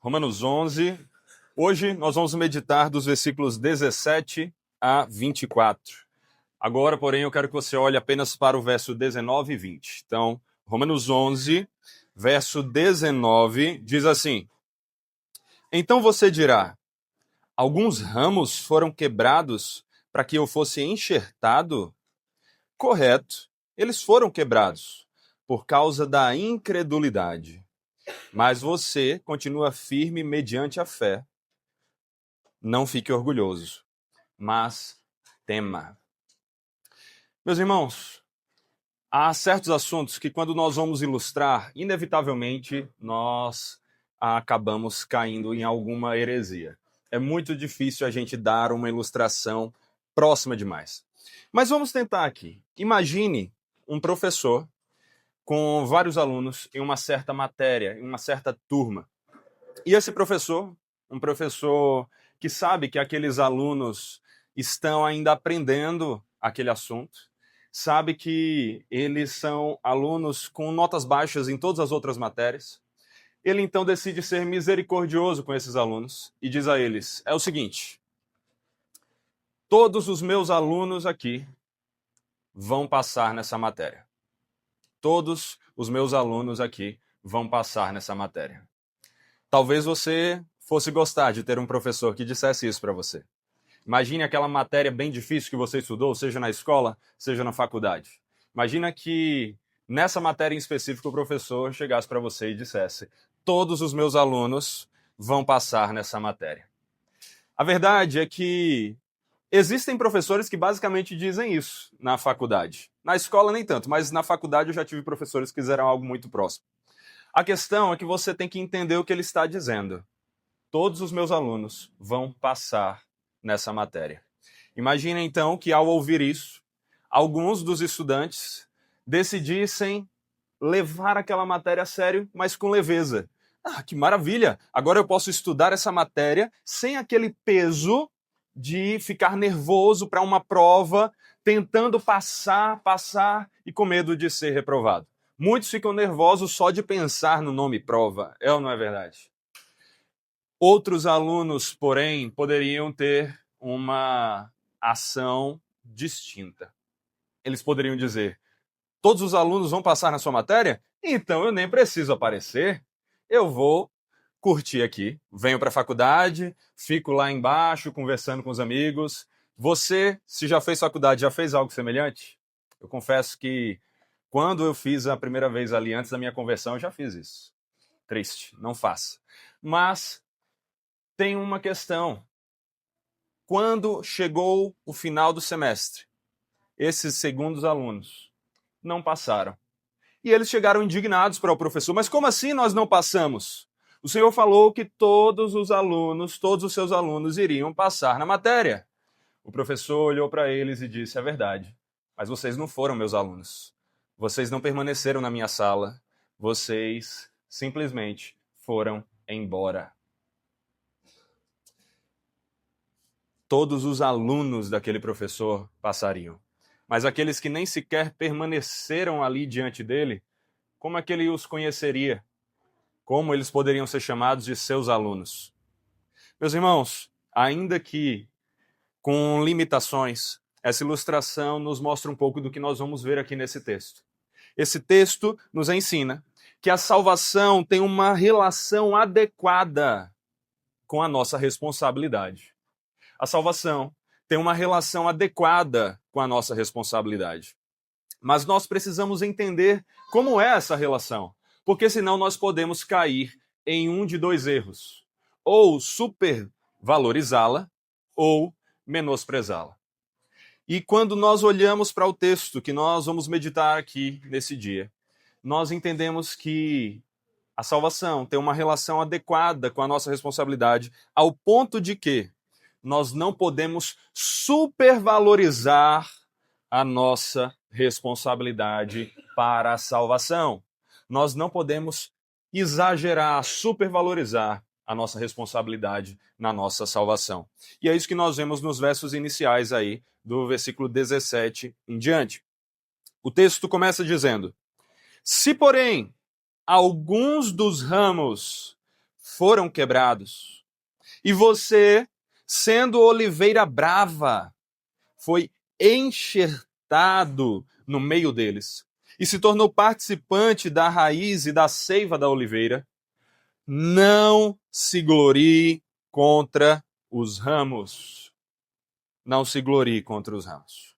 Romanos 11. Hoje nós vamos meditar dos versículos 17 a 24. Agora, porém, eu quero que você olhe apenas para o verso 19 e 20. Então, Romanos 11, verso 19, diz assim: Então você dirá, alguns ramos foram quebrados para que eu fosse enxertado? Correto, eles foram quebrados por causa da incredulidade. Mas você continua firme mediante a fé. Não fique orgulhoso, mas tema. Meus irmãos, há certos assuntos que quando nós vamos ilustrar, inevitavelmente nós acabamos caindo em alguma heresia. É muito difícil a gente dar uma ilustração próxima demais. Mas vamos tentar aqui. Imagine um professor com vários alunos em uma certa matéria, em uma certa turma. E esse professor, um professor que sabe que aqueles alunos estão ainda aprendendo aquele assunto, sabe que eles são alunos com notas baixas em todas as outras matérias. Ele então decide ser misericordioso com esses alunos e diz a eles: é o seguinte, todos os meus alunos aqui vão passar nessa matéria. Todos os meus alunos aqui vão passar nessa matéria. Talvez você fosse gostar de ter um professor que dissesse isso para você. Imagine aquela matéria bem difícil que você estudou, seja na escola, seja na faculdade. Imagina que nessa matéria em específico o professor chegasse para você e dissesse: todos os meus alunos vão passar nessa matéria. A verdade é que existem professores que basicamente dizem isso na faculdade. Na escola nem tanto, mas na faculdade eu já tive professores que fizeram algo muito próximo. A questão é que você tem que entender o que ele está dizendo. Todos os meus alunos vão passar nessa matéria. Imagina então que ao ouvir isso, alguns dos estudantes decidissem levar aquela matéria a sério, mas com leveza. Ah, que maravilha! Agora eu posso estudar essa matéria sem aquele peso de ficar nervoso para uma prova, tentando passar e com medo de ser reprovado. Muitos ficam nervosos só de pensar no nome prova, é ou não é verdade? Outros alunos, porém, poderiam ter uma ação distinta. Eles poderiam dizer: todos os alunos vão passar na sua matéria? Então eu nem preciso aparecer. Eu vou curtir aqui, venho para a faculdade, fico lá embaixo conversando com os amigos. Você, se já fez faculdade, já fez algo semelhante? Eu confesso que quando eu fiz a primeira vez ali, antes da minha conversão, eu já fiz isso. Triste, não faça. Mas tem uma questão. Quando chegou o final do semestre, esses segundos alunos não passaram. E eles chegaram indignados para o professor. Mas como assim nós não passamos? O senhor falou que todos os alunos, todos os seus alunos iriam passar na matéria. O professor olhou para eles e disse: é verdade, mas vocês não foram meus alunos. Vocês não permaneceram na minha sala. Vocês simplesmente foram embora. Todos os alunos daquele professor passariam. Mas aqueles que nem sequer permaneceram ali diante dele, como é que ele os conheceria? Como eles poderiam ser chamados de seus alunos? Meus irmãos, ainda que com limitações, essa ilustração nos mostra um pouco do que nós vamos ver aqui nesse texto. Esse texto nos ensina que a salvação tem uma relação adequada com a nossa responsabilidade. A salvação tem uma relação adequada com a nossa responsabilidade. Mas nós precisamos entender como é essa relação, porque senão nós podemos cair em um de dois erros: ou supervalorizá-la ou menosprezá-la. E quando nós olhamos para o texto que nós vamos meditar aqui nesse dia, nós entendemos que a salvação tem uma relação adequada com a nossa responsabilidade, ao ponto de que nós não podemos supervalorizar a nossa responsabilidade para a salvação. Nós não podemos exagerar, supervalorizar a nossa responsabilidade na nossa salvação. E é isso que nós vemos nos versos iniciais aí, do versículo 17 em diante. O texto começa dizendo: se, porém, alguns dos ramos foram quebrados. E você, sendo oliveira brava, foi enxertado no meio deles e se tornou participante da raiz e da seiva da oliveira. Não se glorie contra os ramos. Não se glorie contra os ramos.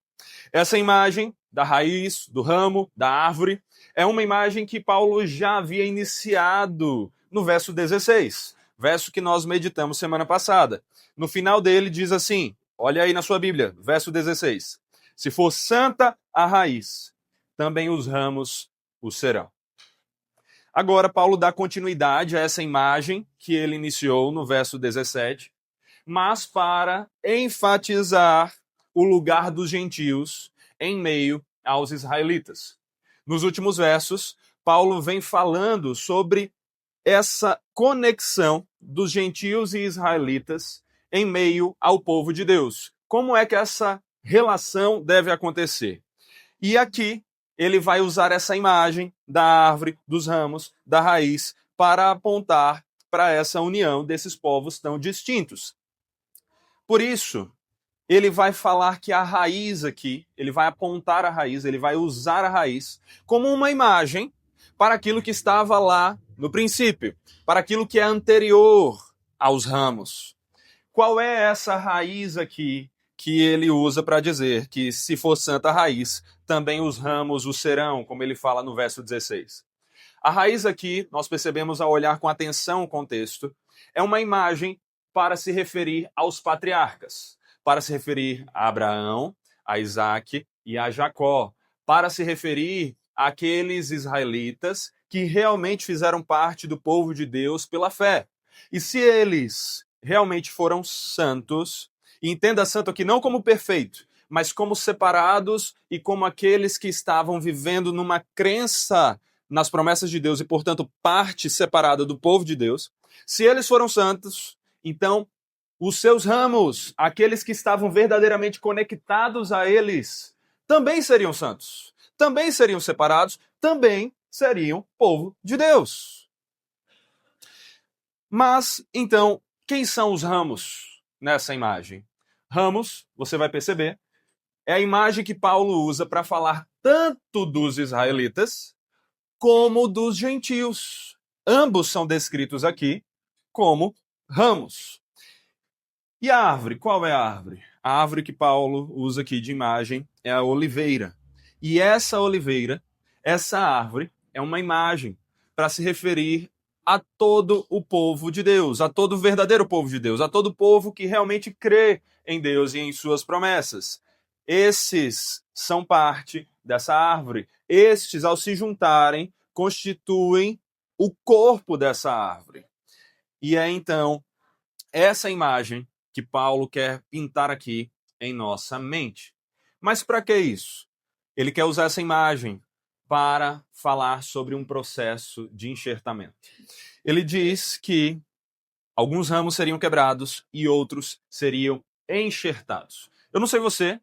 Essa imagem da raiz, do ramo, da árvore, é uma imagem que Paulo já havia iniciado no verso 16, verso que nós meditamos semana passada. No final dele diz assim, olha aí na sua Bíblia, verso 16. Se for santa a raiz, também os ramos o serão. Agora, Paulo dá continuidade a essa imagem que ele iniciou no verso 17, mas para enfatizar o lugar dos gentios em meio aos israelitas. Nos últimos versos, Paulo vem falando sobre essa conexão dos gentios e israelitas em meio ao povo de Deus. Como é que essa relação deve acontecer? E aqui ele vai usar essa imagem da árvore, dos ramos, da raiz, para apontar para essa união desses povos tão distintos. Por isso, ele vai falar que a raiz aqui, ele vai apontar a raiz, ele vai usar a raiz como uma imagem para aquilo que estava lá no princípio, para aquilo que é anterior aos ramos. Qual é essa raiz aqui que ele usa para dizer que se for santa raiz, também os ramos o serão, como ele fala no verso 16? A raiz aqui, nós percebemos ao olhar com atenção o contexto, é uma imagem para se referir aos patriarcas, para se referir a Abraão, a Isaac e a Jacó, para se referir àqueles israelitas que realmente fizeram parte do povo de Deus pela fé. E se eles realmente foram santos, e entenda santo aqui não como perfeito, mas como separados e como aqueles que estavam vivendo numa crença nas promessas de Deus e, portanto, parte separada do povo de Deus, se eles foram santos, então os seus ramos, aqueles que estavam verdadeiramente conectados a eles, também seriam santos, também seriam separados, também seriam povo de Deus. Mas, então, quem são os ramos nessa imagem? Ramos, você vai perceber, é a imagem que Paulo usa para falar tanto dos israelitas como dos gentios. Ambos são descritos aqui como ramos. E a árvore? Qual é a árvore? A árvore que Paulo usa aqui de imagem é a oliveira. E essa oliveira, essa árvore, é uma imagem para se referir a todo o povo de Deus, a todo o verdadeiro povo de Deus, a todo o povo que realmente crê em Deus e em suas promessas. Esses são parte dessa árvore. Estes, ao se juntarem, constituem o corpo dessa árvore. E é então essa imagem que Paulo quer pintar aqui em nossa mente. Mas para que isso? Ele quer usar essa imagem para falar sobre um processo de enxertamento. Ele diz que alguns ramos seriam quebrados e outros seriam enxertados. Eu não sei você,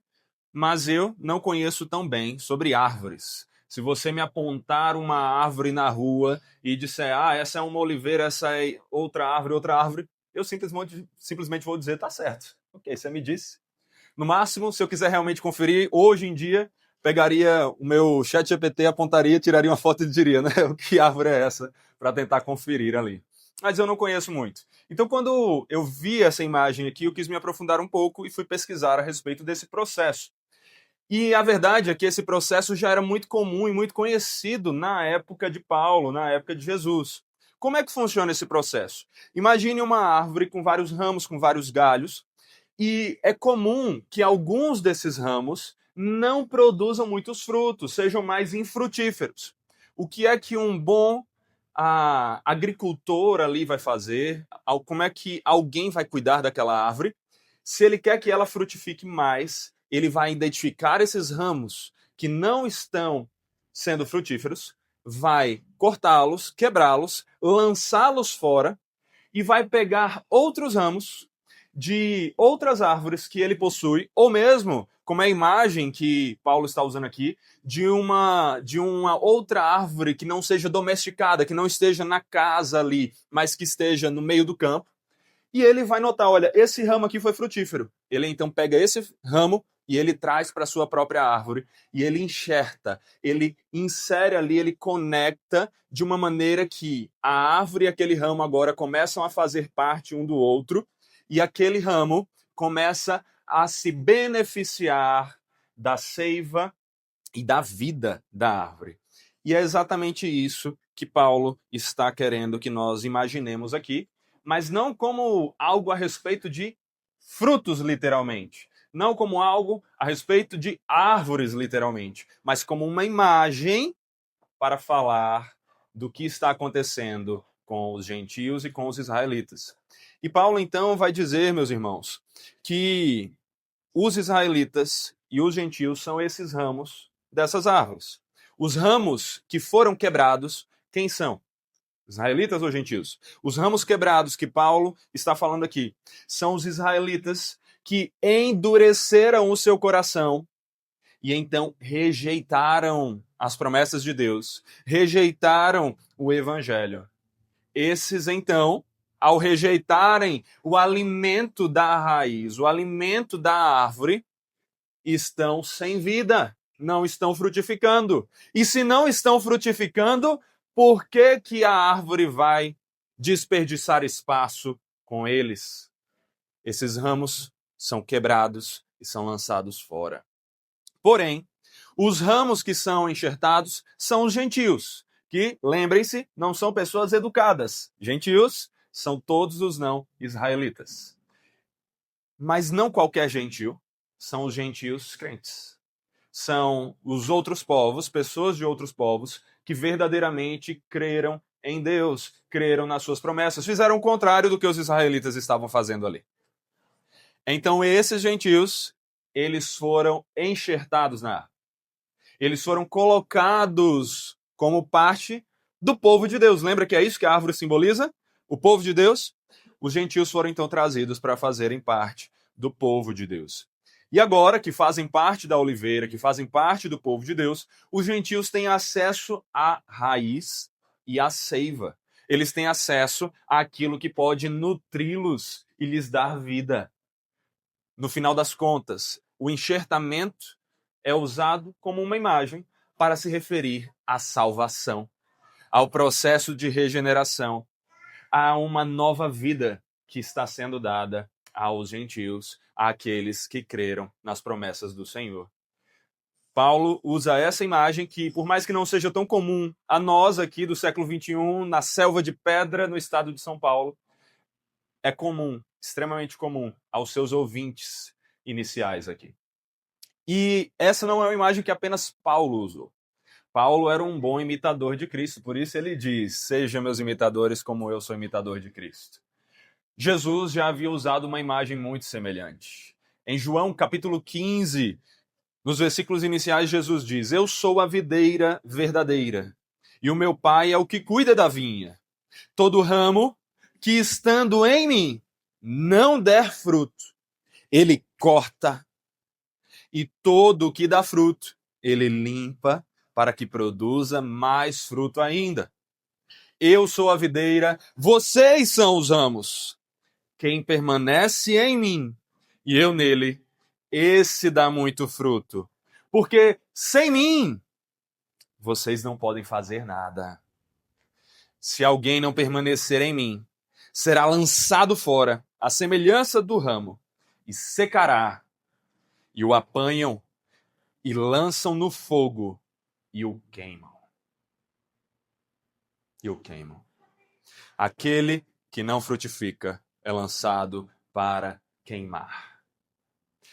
mas eu não conheço tão bem sobre árvores. Se você me apontar uma árvore na rua e disser, essa é uma oliveira, essa é outra árvore, eu simplesmente vou dizer, tá certo. Ok, você me disse. No máximo, se eu quiser realmente conferir, hoje em dia, pegaria o meu ChatGPT, apontaria, tiraria uma foto e diria, né? Que árvore é essa? Para tentar conferir ali. Mas eu não conheço muito. Então, quando eu vi essa imagem aqui, eu quis me aprofundar um pouco e fui pesquisar a respeito desse processo. E a verdade é que esse processo já era muito comum e muito conhecido na época de Paulo, na época de Jesus. Como é que funciona esse processo? Imagine uma árvore com vários ramos, com vários galhos, e é comum que alguns desses ramos não produzam muitos frutos, sejam mais infrutíferos. O que é que um bom agricultor ali vai fazer? Como é que alguém vai cuidar daquela árvore? Se ele quer que ela frutifique mais, ele vai identificar esses ramos que não estão sendo frutíferos, vai cortá-los, quebrá-los, lançá-los fora e vai pegar outros ramos de outras árvores que ele possui, ou mesmo como é a imagem que Paulo está usando aqui de uma outra árvore que não seja domesticada, que não esteja na casa ali, mas que esteja no meio do campo. E ele vai notar, olha, esse ramo aqui foi frutífero. Ele então pega esse ramo e ele traz para a sua própria árvore e ele enxerta, ele insere ali, ele conecta de uma maneira que a árvore e aquele ramo agora começam a fazer parte um do outro e aquele ramo começa a se beneficiar da seiva e da vida da árvore. E é exatamente isso que Paulo está querendo que nós imaginemos aqui, mas não como algo a respeito de frutos, literalmente. Não como algo a respeito de árvores, literalmente. Mas como uma imagem para falar do que está acontecendo com os gentios e com os israelitas. E Paulo, então, vai dizer, meus irmãos, que os israelitas e os gentios são esses ramos dessas árvores. Os ramos que foram quebrados, quem são? Israelitas ou gentios? Os ramos quebrados que Paulo está falando aqui são os israelitas que endureceram o seu coração e então rejeitaram as promessas de Deus, rejeitaram o evangelho. Esses, então, ao rejeitarem o alimento da raiz, o alimento da árvore, estão sem vida, não estão frutificando. E se não estão frutificando, por que que a árvore vai desperdiçar espaço com eles? Esses ramos são quebrados e são lançados fora. Porém, os ramos que são enxertados são os gentios, que, lembrem-se, não são pessoas educadas. Gentios são todos os não israelitas. Mas não qualquer gentio, são os gentios crentes. São os outros povos, pessoas de outros povos, que verdadeiramente creram em Deus, creram nas suas promessas, fizeram o contrário do que os israelitas estavam fazendo ali. Então esses gentios, eles foram enxertados na árvore. Eles foram colocados como parte do povo de Deus. Lembra que é isso que a árvore simboliza? O povo de Deus? Os gentios foram então trazidos para fazerem parte do povo de Deus. E agora que fazem parte da oliveira, que fazem parte do povo de Deus, os gentios têm acesso à raiz e à seiva. Eles têm acesso àquilo que pode nutri-los e lhes dar vida. No final das contas, o enxertamento é usado como uma imagem para se referir à salvação, ao processo de regeneração, a uma nova vida que está sendo dada aos gentios, àqueles que creram nas promessas do Senhor. Paulo usa essa imagem que, por mais que não seja tão comum a nós aqui do século XXI, na selva de pedra no estado de São Paulo, é comum, extremamente comum, aos seus ouvintes iniciais aqui. E essa não é uma imagem que apenas Paulo usou. Paulo era um bom imitador de Cristo, por isso ele diz: sejam meus imitadores como eu sou imitador de Cristo. Jesus já havia usado uma imagem muito semelhante. Em João capítulo 15, nos versículos iniciais, Jesus diz: eu sou a videira verdadeira, e o meu Pai é o que cuida da vinha. Todo ramo que estando em mim não der fruto, ele corta, e todo o que dá fruto, ele limpa, para que produza mais fruto ainda. Eu sou a videira, vocês são os ramos. Quem permanece em mim e eu nele, esse dá muito fruto. Porque sem mim, vocês não podem fazer nada. Se alguém não permanecer em mim, será lançado fora, à semelhança do ramo, e secará. E o apanham e lançam no fogo e o queimam. E o queimam. Aquele que não frutifica é lançado para queimar.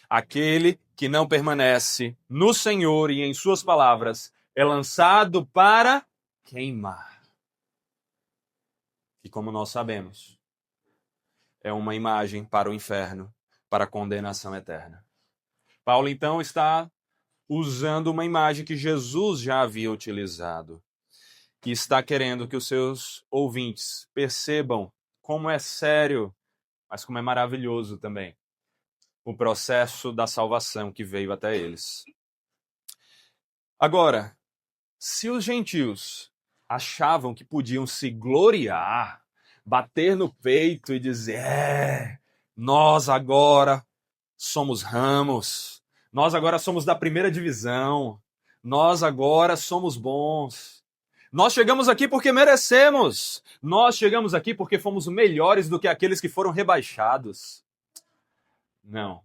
Aquele que não permanece no Senhor e em suas palavras é lançado para queimar. E como nós sabemos, é uma imagem para o inferno, para a condenação eterna. Paulo então está usando uma imagem que Jesus já havia utilizado, que está querendo que os seus ouvintes percebam como é sério, mas como é maravilhoso também, o processo da salvação que veio até eles. Agora, se os gentios achavam que podiam se gloriar, bater no peito e dizer: nós agora somos ramos, nós agora somos da primeira divisão, nós agora somos bons, nós chegamos aqui porque merecemos, nós chegamos aqui porque fomos melhores do que aqueles que foram rebaixados. Não,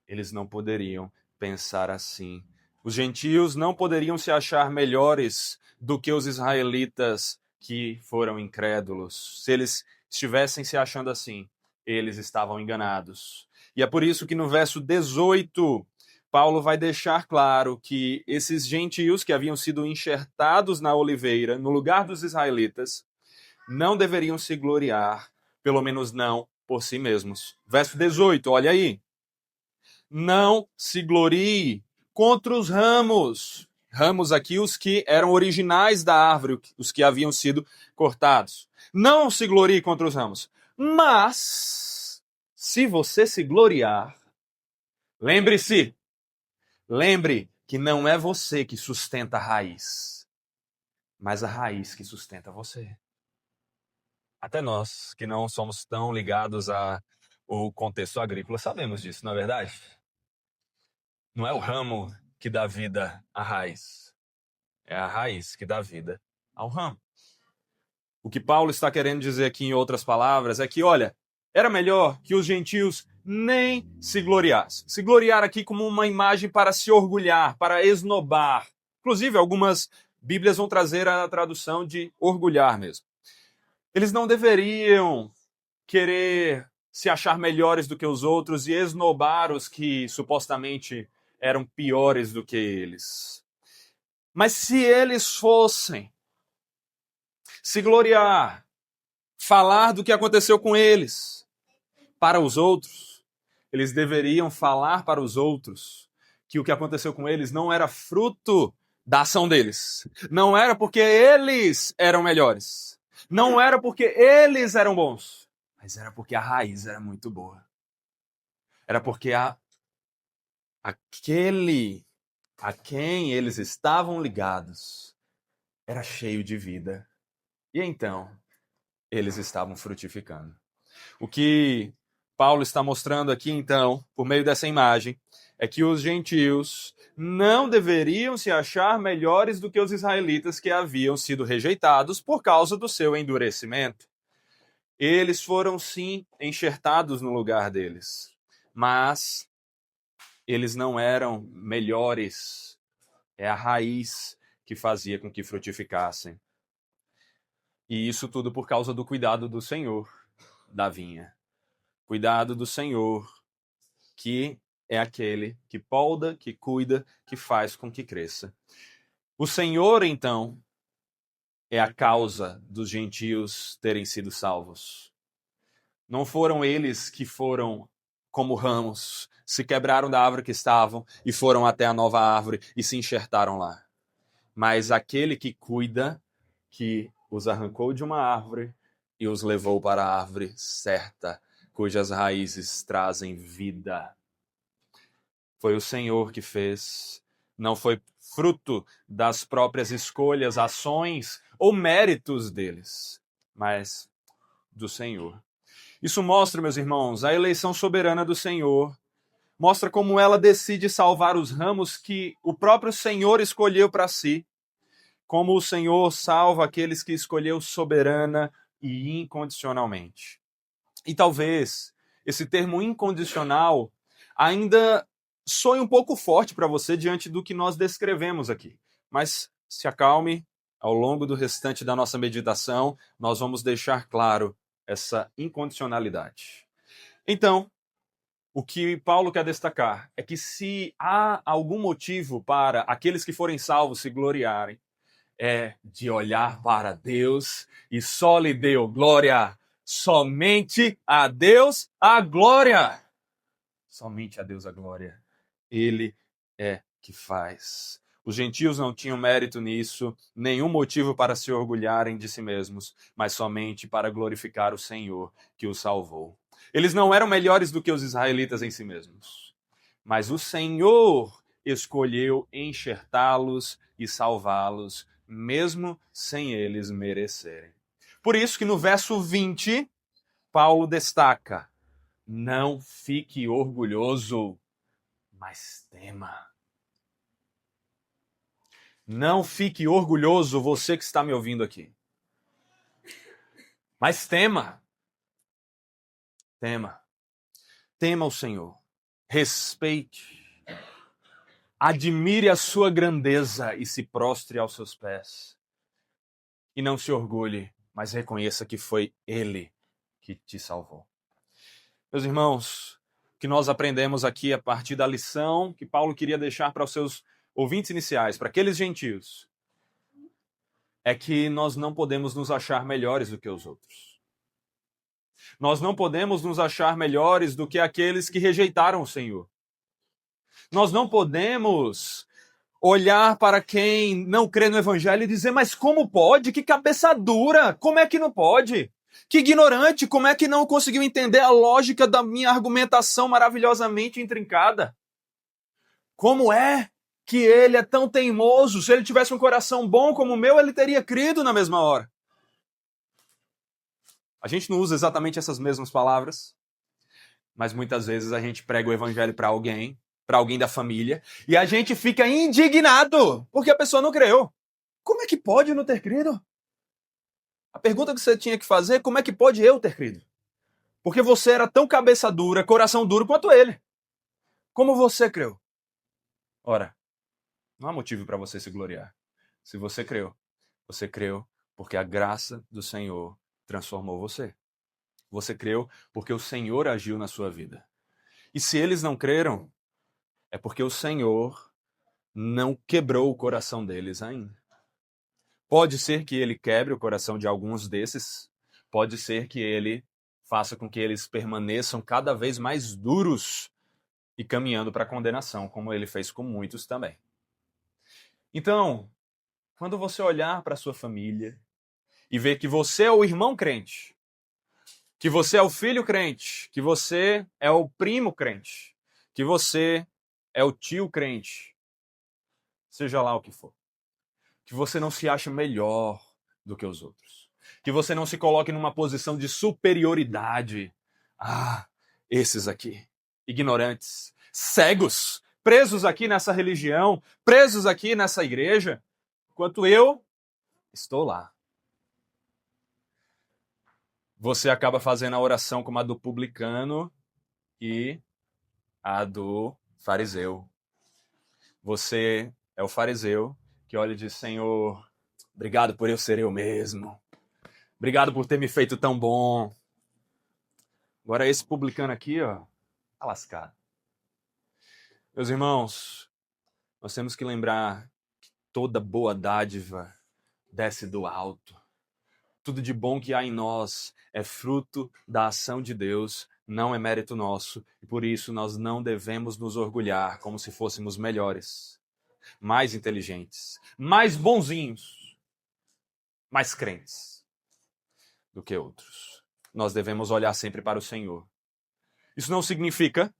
eles não poderiam pensar assim. Os gentios não poderiam se achar melhores do que os israelitas que foram incrédulos. Se eles estivessem se achando assim, eles estavam enganados. E é por isso que no verso 18, Paulo vai deixar claro que esses gentios que haviam sido enxertados na oliveira, no lugar dos israelitas, não deveriam se gloriar, pelo menos não por si mesmos. Verso 18, olha aí. Não se glorie contra os ramos. Ramos aqui, os que eram originais da árvore, os que haviam sido cortados. Não se glorie contra os ramos. Mas, se você se gloriar, lembre que não é você que sustenta a raiz, mas a raiz que sustenta você. Até nós, que não somos tão ligados ao contexto agrícola, sabemos disso, não é verdade? Não é o ramo que dá vida à raiz. É a raiz que dá vida ao ramo. O que Paulo está querendo dizer aqui, em outras palavras, é que, olha, era melhor que os gentios nem se gloriassem. Se gloriar aqui como uma imagem para se orgulhar, para esnobar. Inclusive, algumas Bíblias vão trazer a tradução de orgulhar mesmo. Eles não deveriam querer se achar melhores do que os outros e esnobar os que supostamente eram piores do que eles. Mas se eles fossem se gloriar, falar do que aconteceu com eles para os outros, eles deveriam falar para os outros que o que aconteceu com eles não era fruto da ação deles. Não era porque eles eram melhores. Não era porque eles eram bons. Mas era porque a raiz era muito boa. Era porque aquele a quem eles estavam ligados era cheio de vida. E então, eles estavam frutificando. O que Paulo está mostrando aqui, então, por meio dessa imagem, é que os gentios não deveriam se achar melhores do que os israelitas que haviam sido rejeitados por causa do seu endurecimento. Eles foram, sim, enxertados no lugar deles, mas eles não eram melhores. É a raiz que fazia com que frutificassem. E isso tudo por causa do cuidado do Senhor da vinha. Cuidado do Senhor, que é aquele que polda, que cuida, que faz com que cresça. O Senhor, então, é a causa dos gentios terem sido salvos. Não foram eles que foram como ramos, se quebraram da árvore que estavam e foram até a nova árvore e se enxertaram lá. Mas aquele que cuida, que os arrancou de uma árvore e os levou para a árvore certa, cujas raízes trazem vida. Foi o Senhor que fez. Não foi fruto das próprias escolhas, ações ou méritos deles, mas do Senhor. Isso mostra, meus irmãos, a eleição soberana do Senhor. Mostra como ela decide salvar os ramos que o próprio Senhor escolheu para si. Como o Senhor salva aqueles que escolheu soberana e incondicionalmente. E talvez esse termo incondicional ainda soe um pouco forte para você diante do que nós descrevemos aqui. Mas se acalme, ao longo do restante da nossa meditação, nós vamos deixar claro essa incondicionalidade. Então, o que Paulo quer destacar é que se há algum motivo para aqueles que forem salvos se gloriarem, é de olhar para Deus e só lhe deu glória. Somente a Deus a glória. Somente a Deus a glória. Ele é que faz. Os gentios não tinham mérito nisso, nenhum motivo para se orgulharem de si mesmos, mas somente para glorificar o Senhor que os salvou. Eles não eram melhores do que os israelitas em si mesmos. Mas o Senhor escolheu enxertá-los e salvá-los, mesmo sem eles merecerem. Por isso que no verso 20, Paulo destaca: não fique orgulhoso, mas tema. Não fique orgulhoso, você que está me ouvindo aqui. Mas tema. Tema. Tema o Senhor. Respeite. Admire a sua grandeza e se prostre aos seus pés. E não se orgulhe, mas reconheça que foi Ele que te salvou. Meus irmãos, o que nós aprendemos aqui a partir da lição que Paulo queria deixar para os seus ouvintes iniciais, para aqueles gentios, é que nós não podemos nos achar melhores do que os outros. Nós não podemos nos achar melhores do que aqueles que rejeitaram o Senhor. Nós não podemos olhar para quem não crê no Evangelho e dizer, mas como pode? Que cabeça dura! Como é que não pode? Que ignorante! Como é que não conseguiu entender a lógica da minha argumentação maravilhosamente intrincada? Como é que ele é tão teimoso? Se ele tivesse um coração bom como o meu, ele teria crido na mesma hora. A gente não usa exatamente essas mesmas palavras, mas muitas vezes a gente prega o Evangelho para alguém da família, e a gente fica indignado porque a pessoa não creu. Como é que pode não ter crido? A pergunta que você tinha que fazer é como é que pode eu ter crido? Porque você era tão cabeça dura, coração duro quanto ele. Como você creu? Ora, não há motivo para você se gloriar. Se você creu porque a graça do Senhor transformou você. Você creu porque o Senhor agiu na sua vida. E se eles não creram, é porque o Senhor não quebrou o coração deles ainda. Pode ser que ele quebre o coração de alguns desses, pode ser que ele faça com que eles permaneçam cada vez mais duros e caminhando para a condenação, como ele fez com muitos também. Então, quando você olhar para a sua família e ver que você é o irmão crente, que você é o filho crente, que você é o primo crente, que você é o tio crente, seja lá o que for. Que você não se ache melhor do que os outros. Que você não se coloque numa posição de superioridade. Ah, esses aqui, ignorantes, cegos, presos aqui nessa religião, presos aqui nessa igreja, enquanto eu estou lá. Você acaba fazendo a oração como a do publicano e a do fariseu. Você é o fariseu que olha e diz, Senhor, obrigado por eu ser eu mesmo. Obrigado por ter me feito tão bom. Agora esse publicano aqui, ó, tá lascado. Meus irmãos, nós temos que lembrar que toda boa dádiva desce do alto. Tudo de bom que há em nós é fruto da ação de Deus, não é mérito nosso, e por isso nós não devemos nos orgulhar como se fôssemos melhores, mais inteligentes, mais bonzinhos, mais crentes do que outros. Nós devemos olhar sempre para o Senhor. Isso não significa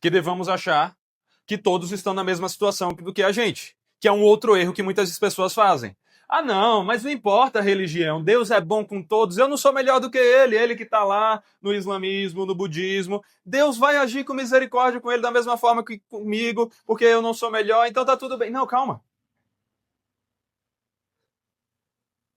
que devamos achar que todos estão na mesma situação do que a gente, que é um outro erro que muitas pessoas fazem. Ah, não, mas não importa a religião, Deus é bom com todos, eu não sou melhor do que ele que está lá no islamismo, no budismo, Deus vai agir com misericórdia com ele da mesma forma que comigo, porque eu não sou melhor, então tá tudo bem. Não, calma.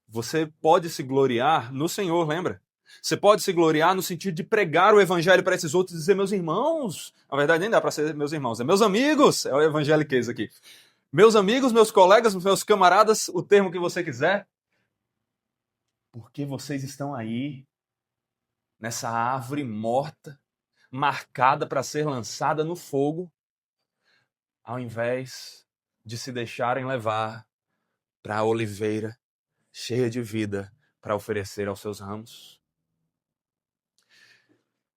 Você pode se gloriar no Senhor, lembra? Você pode se gloriar no sentido de pregar o evangelho para esses outros e dizer, meus irmãos, na verdade nem dá para ser meus irmãos, é meus amigos, é o evangeliquez aqui. Meus amigos, meus colegas, meus camaradas, o termo que você quiser, porque vocês estão aí, nessa árvore morta, marcada para ser lançada no fogo, ao invés de se deixarem levar para a oliveira cheia de vida para oferecer aos seus ramos.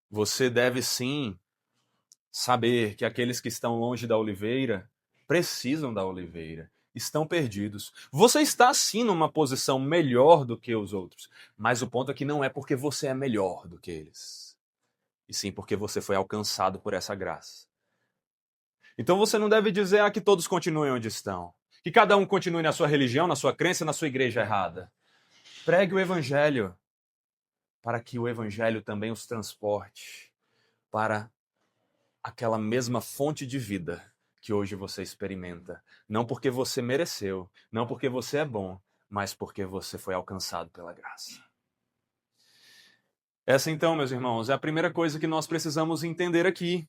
Você deve sim saber que aqueles que estão longe da oliveira precisam da oliveira, estão perdidos. Você está sim numa posição melhor do que os outros, mas o ponto é que não é porque você é melhor do que eles. e sim porque você foi alcançado por essa graça. Então você não deve dizer que todos continuem onde estão, que cada um continue na sua religião, na sua crença, na sua igreja errada. Pregue o evangelho, para que o evangelho também os transporte para aquela mesma fonte de vida que hoje você experimenta. Não porque você mereceu, não porque você é bom, mas porque você foi alcançado pela graça. Essa então, meus irmãos, é a primeira coisa que nós precisamos entender aqui.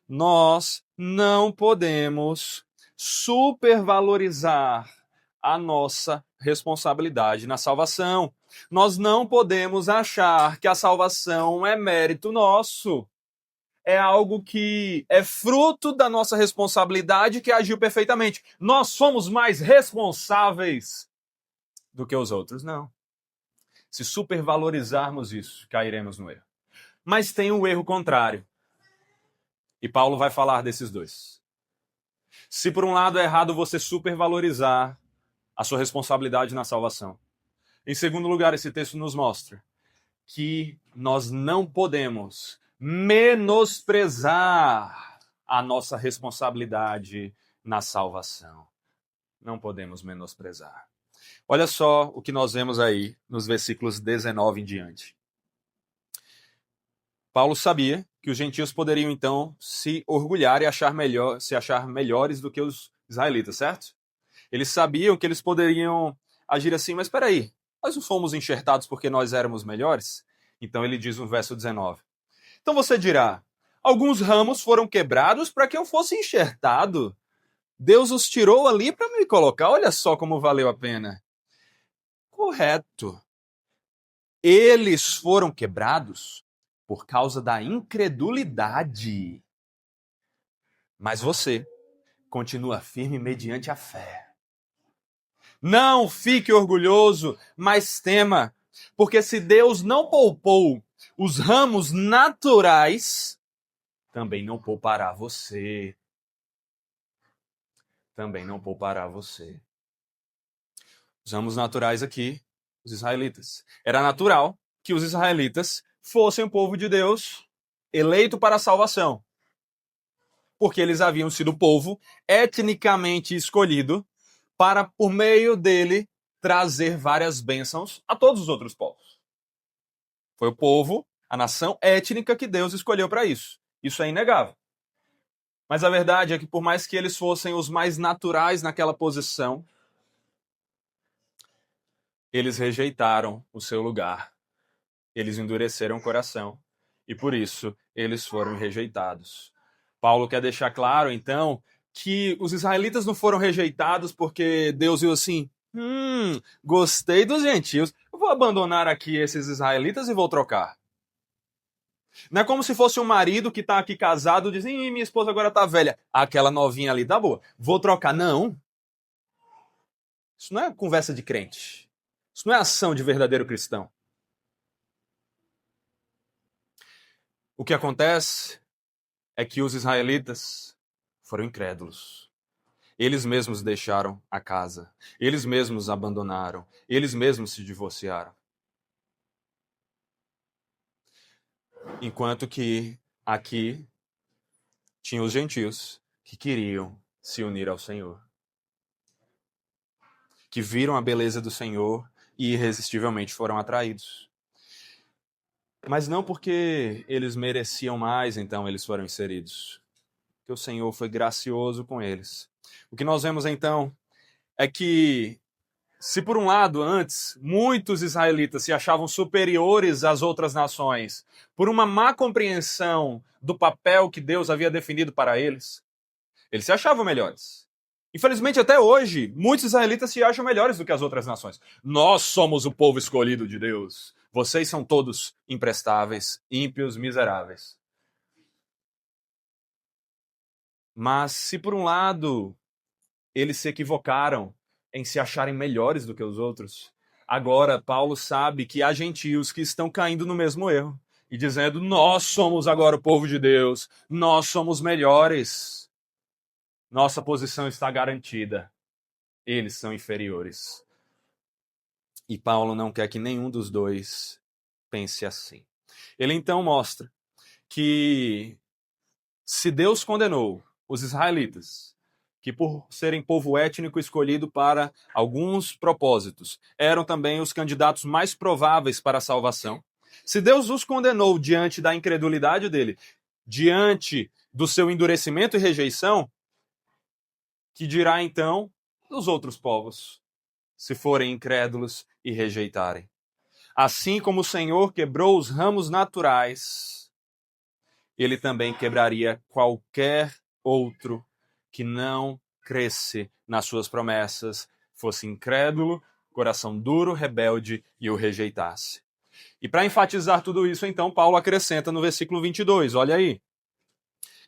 Nós não podemos supervalorizar a nossa responsabilidade na salvação. Nós não podemos achar que a salvação é mérito nosso. É algo que é fruto da nossa responsabilidade que agiu perfeitamente. Nós somos mais responsáveis do que os outros, não. Se supervalorizarmos isso, cairemos no erro. Mas tem o erro contrário. E Paulo vai falar desses dois. Se por um lado é errado você supervalorizar a sua responsabilidade na salvação. Em segundo lugar, esse texto nos mostra que nós não podemos menosprezar a nossa responsabilidade na salvação. Não podemos menosprezar. Olha só o que nós vemos aí nos versículos 19 em diante. Paulo sabia que os gentios poderiam então se orgulhar e se achar melhores do que os israelitas, certo? Eles sabiam que eles poderiam agir assim, mas espera aí, nós não fomos enxertados porque nós éramos melhores? Então ele diz no verso 19. Então você dirá, alguns ramos foram quebrados para que eu fosse enxertado. Deus os tirou ali para me colocar, olha só como valeu a pena. Correto. Eles foram quebrados por causa da incredulidade. Mas você continua firme mediante a fé. Não fique orgulhoso, mas tema, porque se Deus não poupou os ramos naturais, também não poupará você. Também não poupará você. Os ramos naturais aqui, os israelitas. Era natural que os israelitas fossem o povo de Deus eleito para a salvação. Porque eles haviam sido o povo etnicamente escolhido para, por meio dele, trazer várias bênçãos a todos os outros povos. Foi o povo, a nação étnica que Deus escolheu para isso. Isso é inegável. Mas a verdade é que por mais que eles fossem os mais naturais naquela posição, eles rejeitaram o seu lugar. Eles endureceram o coração e por isso eles foram rejeitados. Paulo quer deixar claro, então, que os israelitas não foram rejeitados porque Deus viu assim, gostei dos gentios, eu vou abandonar aqui esses israelitas e vou trocar. Não é como se fosse um marido que está aqui casado e diz, minha esposa agora está velha, aquela novinha ali tá boa, vou trocar. Não. Isso não é conversa de crente. Isso não é ação de verdadeiro cristão. O que acontece é que os israelitas foram incrédulos. Eles mesmos deixaram a casa. Eles mesmos abandonaram. Eles mesmos se divorciaram. Enquanto que aqui tinha os gentios que queriam se unir ao Senhor. Que viram a beleza do Senhor e irresistivelmente foram atraídos. Mas não porque eles mereciam mais, então eles foram inseridos. Que o Senhor foi gracioso com eles. O que nós vemos então é que, se por um lado antes muitos israelitas se achavam superiores às outras nações por uma má compreensão do papel que Deus havia definido para eles se achavam melhores. Infelizmente, até hoje, muitos israelitas se acham melhores do que as outras nações. Nós somos o povo escolhido de Deus. Vocês são todos imprestáveis, ímpios, miseráveis. Mas se por um lado eles se equivocaram em se acharem melhores do que os outros, agora Paulo sabe que há gentios que estão caindo no mesmo erro e dizendo, nós somos agora o povo de Deus, nós somos melhores, nossa posição está garantida, eles são inferiores. E Paulo não quer que nenhum dos dois pense assim. Ele então mostra que se Deus condenou os israelitas, que por serem povo étnico escolhido para alguns propósitos, eram também os candidatos mais prováveis para a salvação, se Deus os condenou diante da incredulidade dele, diante do seu endurecimento e rejeição, que dirá então dos outros povos, se forem incrédulos e rejeitarem? Assim como o Senhor quebrou os ramos naturais, ele também quebraria qualquer outro que não cresce nas suas promessas, fosse incrédulo, coração duro, rebelde e o rejeitasse. E para enfatizar tudo isso, então, Paulo acrescenta no versículo 22, olha aí.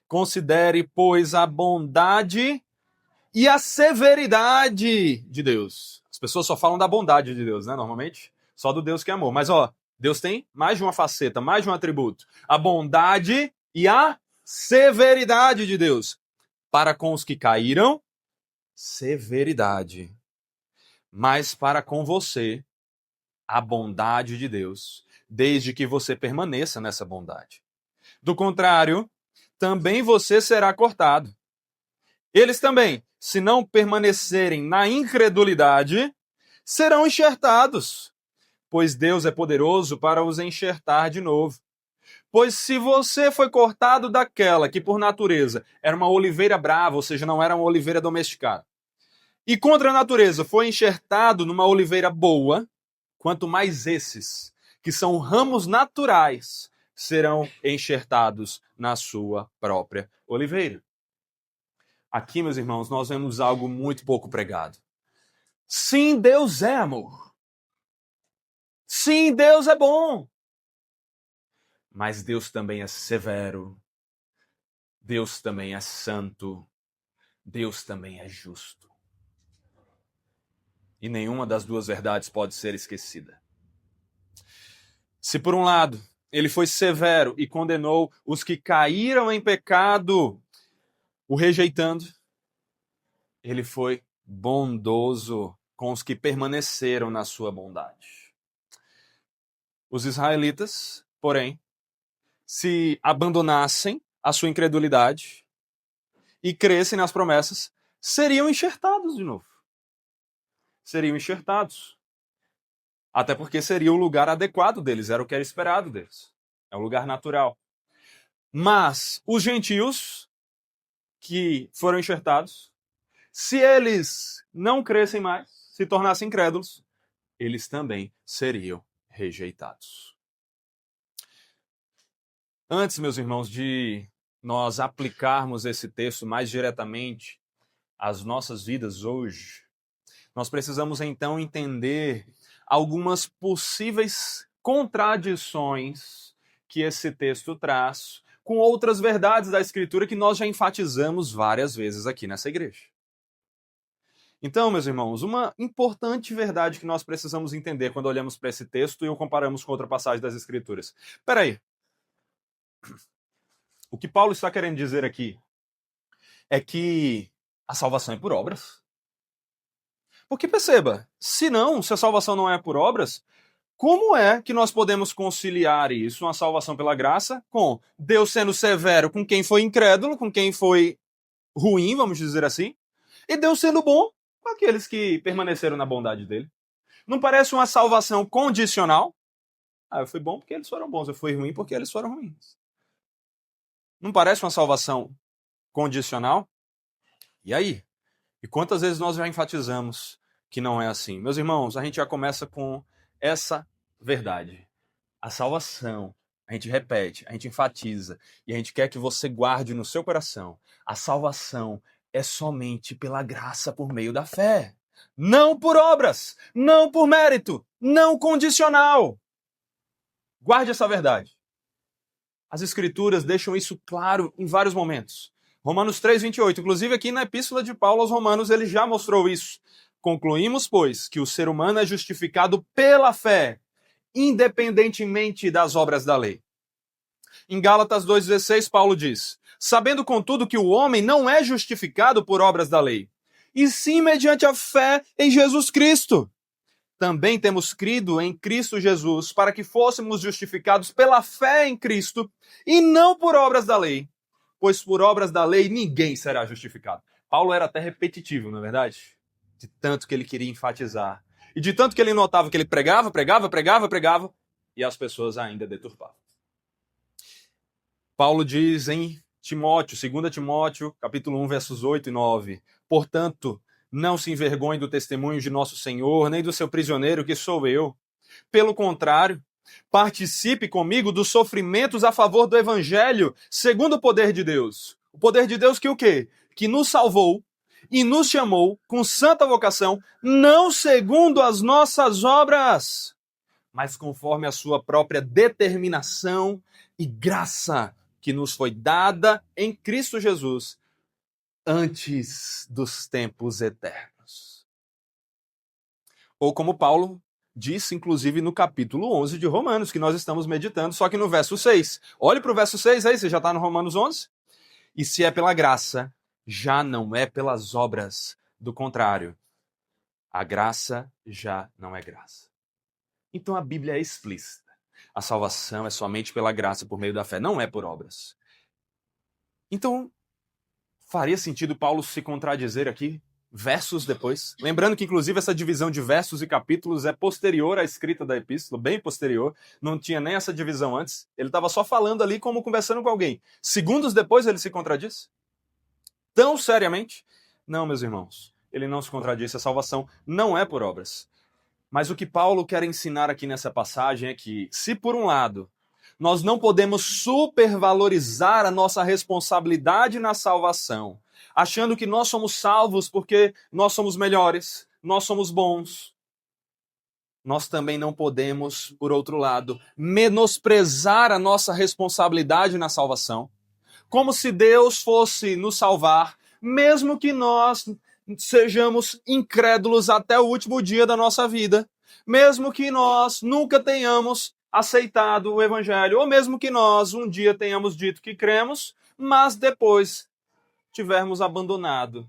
Considere, pois, a bondade e a severidade de Deus. As pessoas só falam da bondade de Deus, né, normalmente? Só do Deus que é amor. Mas, Deus tem mais de uma faceta, mais de um atributo. A bondade e a severidade de Deus. Para com os que caíram, severidade. Mas para com você, a bondade de Deus, desde que você permaneça nessa bondade. Do contrário, também você será cortado. Eles também, se não permanecerem na incredulidade, serão enxertados, pois Deus é poderoso para os enxertar de novo. Pois se você foi cortado daquela que por natureza era uma oliveira brava, ou seja, não era uma oliveira domesticada, e contra a natureza foi enxertado numa oliveira boa, quanto mais esses, que são ramos naturais, serão enxertados na sua própria oliveira. Aqui, meus irmãos, nós vemos algo muito pouco pregado. Sim, Deus é amor. Sim, Deus é bom. Mas Deus também é severo. Deus também é santo. Deus também é justo. E nenhuma das duas verdades pode ser esquecida. Se por um lado, ele foi severo e condenou os que caíram em pecado, o rejeitando, ele foi bondoso com os que permaneceram na sua bondade. Os israelitas, porém, se abandonassem a sua incredulidade e crescem nas promessas, seriam enxertados de novo. Seriam enxertados. Até porque seria o lugar adequado deles, era o que era esperado deles. É um lugar natural. Mas os gentios que foram enxertados, se eles não crescem mais, se tornassem incrédulos, eles também seriam rejeitados. Antes, meus irmãos, de nós aplicarmos esse texto mais diretamente às nossas vidas hoje, nós precisamos então entender algumas possíveis contradições que esse texto traz com outras verdades da Escritura que nós já enfatizamos várias vezes aqui nessa igreja. Então, meus irmãos, uma importante verdade que nós precisamos entender quando olhamos para esse texto e o comparamos com outra passagem das Escrituras. Espera aí. O que Paulo está querendo dizer aqui é que a salvação é por obras. Porque perceba, se a salvação não é por obras, como é que nós podemos conciliar isso, uma salvação pela graça, com Deus sendo severo com quem foi incrédulo, com quem foi ruim, vamos dizer assim, e Deus sendo bom com aqueles que permaneceram na bondade dele? Não parece uma salvação condicional? Eu fui bom porque eles foram bons, eu fui ruim porque eles foram ruins. Não parece uma salvação condicional? E aí? E quantas vezes nós já enfatizamos que não é assim? Meus irmãos, a gente já começa com essa verdade. A salvação, a gente repete, a gente enfatiza, e a gente quer que você guarde no seu coração. A salvação é somente pela graça por meio da fé. Não por obras, não por mérito, não condicional. Guarde essa verdade. As Escrituras deixam isso claro em vários momentos. Romanos 3:28, inclusive aqui na Epístola de Paulo aos Romanos, ele já mostrou isso. Concluímos, pois, que o ser humano é justificado pela fé, independentemente das obras da lei. Em Gálatas 2:16, Paulo diz: sabendo, contudo, que o homem não é justificado por obras da lei, e sim mediante a fé em Jesus Cristo. também temos crido em Cristo Jesus para que fôssemos justificados pela fé em Cristo e não por obras da lei, pois por obras da lei ninguém será justificado. Paulo era até repetitivo, não é verdade? De tanto que ele queria enfatizar. E de tanto que ele notava que ele pregava, e as pessoas ainda deturpavam. Paulo diz em Timóteo, 2 Timóteo, capítulo 1, versos 8 e 9. Portanto, não se envergonhe do testemunho de nosso Senhor, nem do seu prisioneiro, que sou eu. Pelo contrário, participe comigo dos sofrimentos a favor do Evangelho, segundo o poder de Deus. O poder de Deus que o quê? Que nos salvou e nos chamou com santa vocação, não segundo as nossas obras, mas conforme a sua própria determinação e graça que nos foi dada em Cristo Jesus antes dos tempos eternos. Ou como Paulo disse, inclusive, no capítulo 11 de Romanos, que nós estamos meditando, só que no verso 6. Olhe para o verso 6 aí, você já está no Romanos 11? E se é pela graça, já não é pelas obras. Do contrário, a graça já não é graça. Então a Bíblia é explícita. A salvação é somente pela graça, por meio da fé, não é por obras. Então, faria sentido Paulo se contradizer aqui, versos depois? Lembrando que, inclusive, essa divisão de versos e capítulos é posterior à escrita da epístola, bem posterior. Não tinha nem essa divisão antes. Ele estava só falando ali como conversando com alguém. Segundos depois ele se contradiz? Tão seriamente? Não, meus irmãos. Ele não se contradisse. A salvação não é por obras. Mas o que Paulo quer ensinar aqui nessa passagem é que, se por um lado, nós não podemos supervalorizar a nossa responsabilidade na salvação, achando que nós somos salvos porque nós somos melhores, nós somos bons, nós também não podemos, por outro lado, menosprezar a nossa responsabilidade na salvação, como se Deus fosse nos salvar, mesmo que nós sejamos incrédulos até o último dia da nossa vida, mesmo que nós nunca tenhamos aceitado o Evangelho, ou mesmo que nós um dia tenhamos dito que cremos, mas depois tivermos abandonado.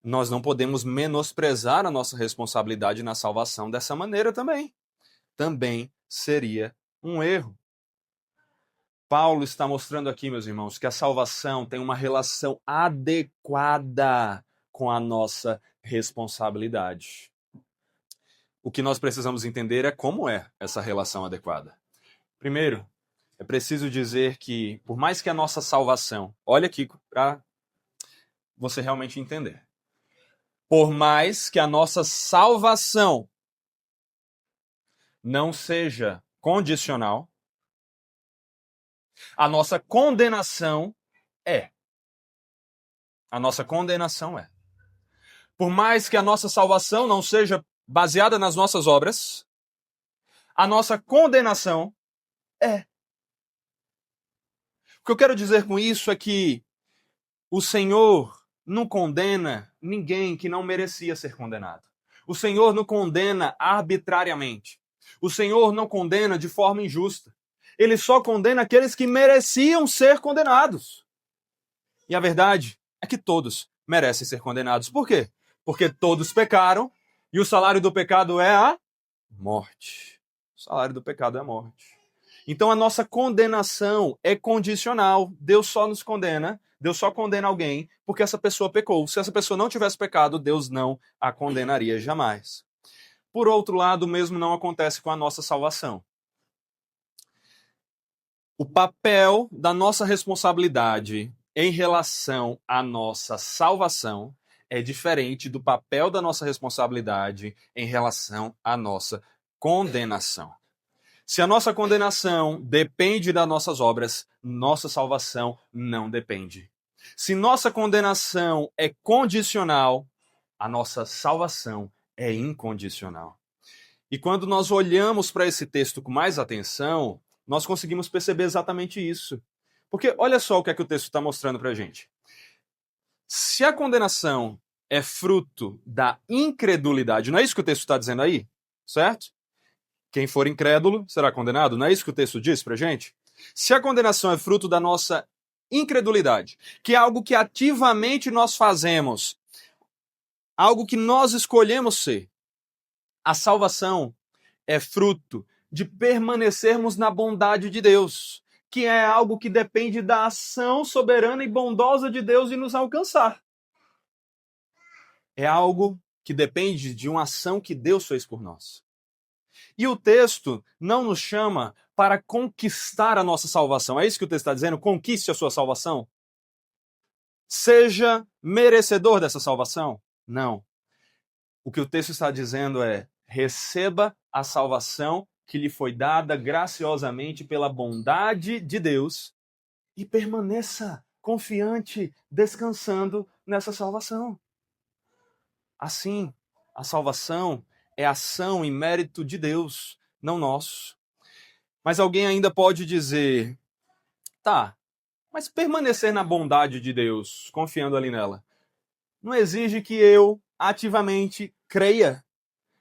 Nós não podemos menosprezar a nossa responsabilidade na salvação dessa maneira também. Também seria um erro. Paulo está mostrando aqui, meus irmãos, que a salvação tem uma relação adequada com a nossa responsabilidade. O que nós precisamos entender é como é essa relação adequada. Primeiro, é preciso dizer que, por mais que a nossa salvação, olha aqui para você realmente entender, por mais que a nossa salvação não seja condicional, a nossa condenação é. A nossa condenação é. Por mais que a nossa salvação não seja baseada nas nossas obras, a nossa condenação é. O que eu quero dizer com isso é que o Senhor não condena ninguém que não merecia ser condenado. O Senhor não condena arbitrariamente. O Senhor não condena de forma injusta. Ele só condena aqueles que mereciam ser condenados. E a verdade é que todos merecem ser condenados. Por quê? Porque todos pecaram e o salário do pecado é a morte. O salário do pecado é a morte. Então a nossa condenação é condicional. Deus só nos condena, Deus só condena alguém porque essa pessoa pecou. Se essa pessoa não tivesse pecado, Deus não a condenaria jamais. Por outro lado, o mesmo não acontece com a nossa salvação. O papel da nossa responsabilidade em relação à nossa salvação é diferente do papel da nossa responsabilidade em relação à nossa condenação. Se a nossa condenação depende das nossas obras, nossa salvação não depende. Se nossa condenação é condicional, a nossa salvação é incondicional. E quando nós olhamos para esse texto com mais atenção, nós conseguimos perceber exatamente isso. Porque olha só o que é que o texto está mostrando para a gente. Se a condenação é fruto da incredulidade, não é isso que o texto está dizendo aí? Certo? Quem for incrédulo será condenado, não é isso que o texto diz para a gente? Se a condenação é fruto da nossa incredulidade, que é algo que ativamente nós fazemos, algo que nós escolhemos ser. A salvação é fruto de permanecermos na bondade de Deus, que é algo que depende da ação soberana e bondosa de Deus em nos alcançar. É algo que depende de uma ação que Deus fez por nós. E o texto não nos chama para conquistar a nossa salvação. É isso que o texto está dizendo? Conquiste a sua salvação. Seja merecedor dessa salvação? Não. O que o texto está dizendo é: receba a salvação que lhe foi dada graciosamente pela bondade de Deus e permaneça confiante, descansando nessa salvação. Assim, a salvação é ação e mérito de Deus, não nosso. Mas alguém ainda pode dizer: tá, mas permanecer na bondade de Deus, confiando ali nela, não exige que eu ativamente creia.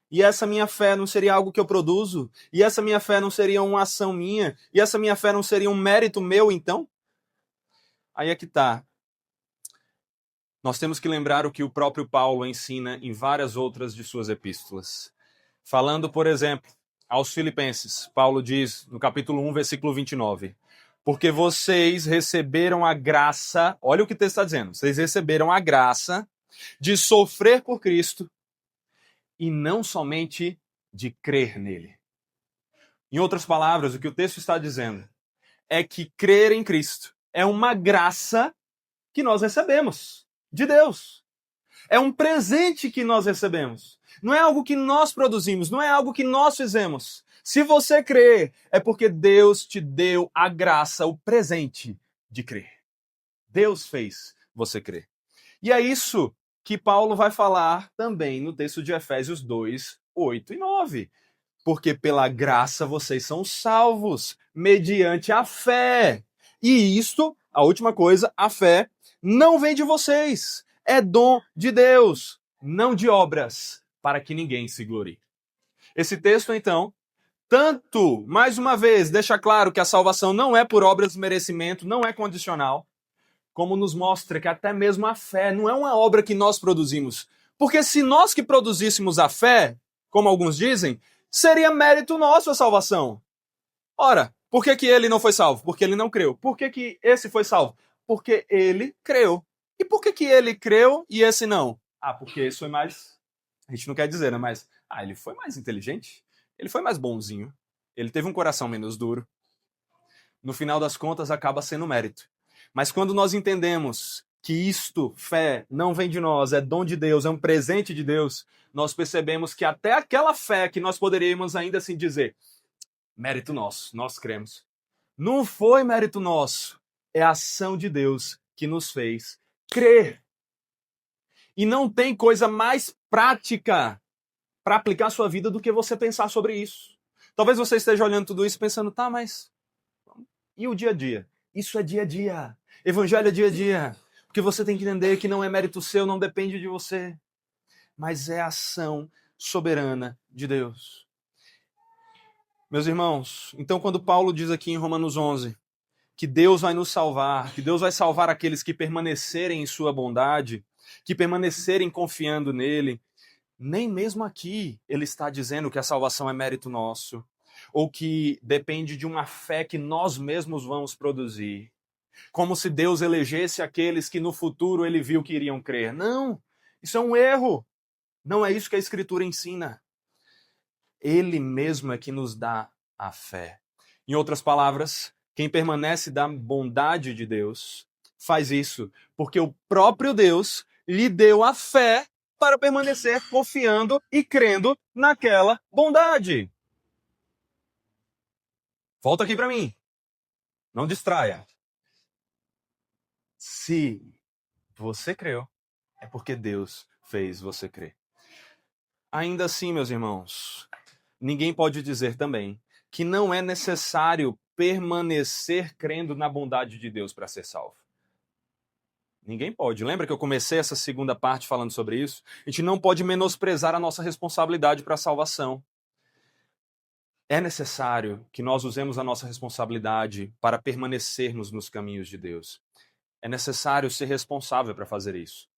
E essa minha fé não seria algo que eu produzo? E essa minha fé não seria uma ação minha? E essa minha fé não seria um mérito meu, então? Aí é que tá. Nós temos que lembrar o que o próprio Paulo ensina em várias outras de suas epístolas. Falando, por exemplo, aos Filipenses, Paulo diz no capítulo 1, versículo 29, porque vocês receberam a graça, olha o que o texto está dizendo, vocês receberam a graça de sofrer por Cristo e não somente de crer nele. Em outras palavras, o que o texto está dizendo é que crer em Cristo é uma graça que nós recebemos de Deus. É um presente que nós recebemos. Não é algo que nós produzimos, não é algo que nós fizemos. Se você crer, é porque Deus te deu a graça, o presente de crer. Deus fez você crer. E é isso que Paulo vai falar também no texto de Efésios 2, 8 e 9. Porque pela graça vocês são salvos, mediante a fé. E isto, a última coisa, a fé, não vem de vocês. É dom de Deus, não de obras, para que ninguém se glorie. Esse texto, então, tanto, mais uma vez, deixa claro que a salvação não é por obras de merecimento, não é condicional, como nos mostra que até mesmo a fé não é uma obra que nós produzimos. Porque se nós que produzíssemos a fé, como alguns dizem, seria mérito nosso a salvação. Ora, por que ele não foi salvo? Porque ele não creu. Por que esse foi salvo? Porque ele creu. E por que ele creu e esse não? Ah, porque esse foi mais... A gente não quer dizer, né? Mas, ele foi mais inteligente. Ele foi mais bonzinho. Ele teve um coração menos duro. No final das contas, acaba sendo mérito. Mas quando nós entendemos que isto, fé, não vem de nós, é dom de Deus, é um presente de Deus, nós percebemos que até aquela fé que nós poderíamos ainda assim dizer, mérito nosso, nós cremos. Não foi mérito nosso, é a ação de Deus que nos fez crer. E não tem coisa mais prática para aplicar a sua vida do que você pensar sobre isso. Talvez você esteja olhando tudo isso pensando, tá, mas e o dia a dia? Isso é dia a dia. Evangelho é dia a dia. Porque você tem que entender que não é mérito seu, não depende de você. Mas é a ação soberana de Deus. Meus irmãos, então quando Paulo diz aqui em Romanos 11 que Deus vai nos salvar, que Deus vai salvar aqueles que permanecerem em sua bondade, que permanecerem confiando nele, nem mesmo aqui ele está dizendo que a salvação é mérito nosso, ou que depende de uma fé que nós mesmos vamos produzir. Como se Deus elegesse aqueles que no futuro ele viu que iriam crer. Não, isso é um erro. Não é isso que a Escritura ensina. Ele mesmo é que nos dá a fé. Em outras palavras, quem permanece da bondade de Deus faz isso porque o próprio Deus lhe deu a fé para permanecer confiando e crendo naquela bondade. Volta aqui para mim. Não distraia. Se você creu, é porque Deus fez você crer. Ainda assim, meus irmãos, ninguém pode dizer também que não é necessário permanecer crendo na bondade de Deus para ser salvo. Ninguém pode. Lembra que eu comecei essa segunda parte falando sobre isso? A gente não pode menosprezar a nossa responsabilidade para a salvação. É necessário que nós usemos a nossa responsabilidade para permanecermos nos caminhos de Deus. É necessário ser responsável para fazer isso.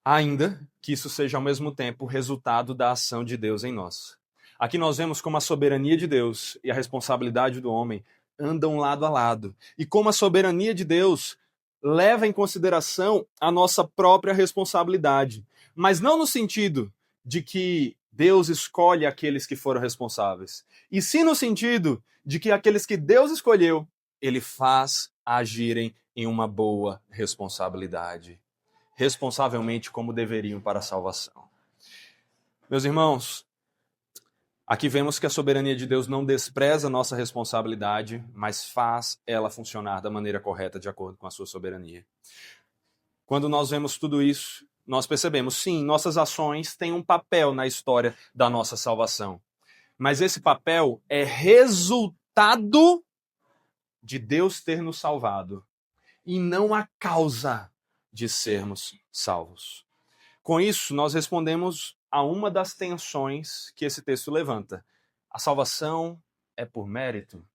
ainda que isso seja ao mesmo tempo resultado da ação de Deus em nós. Aqui nós vemos como a soberania de Deus e a responsabilidade do homem andam lado a lado. E como a soberania de Deus leva em consideração a nossa própria responsabilidade. Mas não no sentido de que Deus escolhe aqueles que foram responsáveis. E sim no sentido de que aqueles que Deus escolheu, Ele faz agirem em uma boa responsabilidade. Responsavelmente como deveriam para a salvação. Meus irmãos, aqui vemos que a soberania de Deus não despreza a nossa responsabilidade, mas faz ela funcionar da maneira correta, de acordo com a sua soberania. Quando nós vemos tudo isso, nós percebemos, sim, nossas ações têm um papel na história da nossa salvação. Mas esse papel é resultado de Deus ter nos salvado, e não a causa de sermos salvos. Com isso, nós respondemos a uma das tensões que esse texto levanta. A salvação é por mérito?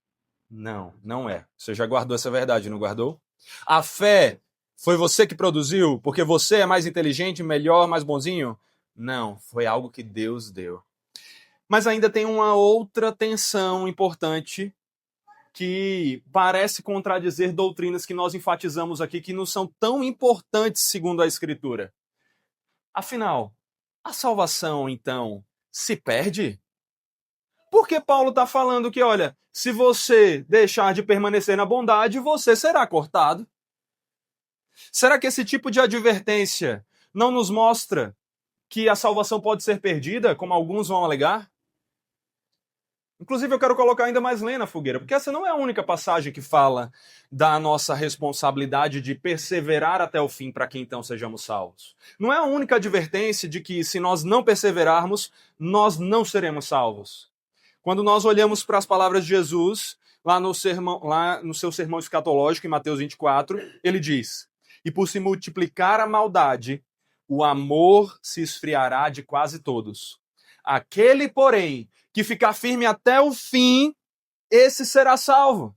Não, não é. Você já guardou essa verdade, não guardou? A fé foi você que produziu porque você é mais inteligente, melhor, mais bonzinho? Não, foi algo que Deus deu. Mas ainda tem uma outra tensão importante que parece contradizer doutrinas que nós enfatizamos aqui, que não são tão importantes segundo a Escritura. Afinal, a salvação, então, se perde? Porque Paulo está falando que, olha, se você deixar de permanecer na bondade, você será cortado. Será que esse tipo de advertência não nos mostra que a salvação pode ser perdida, como alguns vão alegar? Inclusive, eu quero colocar ainda mais lenha na fogueira, porque essa não é a única passagem que fala da nossa responsabilidade de perseverar até o fim para que então sejamos salvos. Não é a única advertência de que se nós não perseverarmos, nós não seremos salvos. Quando nós olhamos para as palavras de Jesus, lá no seu sermão escatológico, em Mateus 24, ele diz: "E por se multiplicar a maldade, o amor se esfriará de quase todos. Aquele, porém, que ficar firme até o fim, esse será salvo."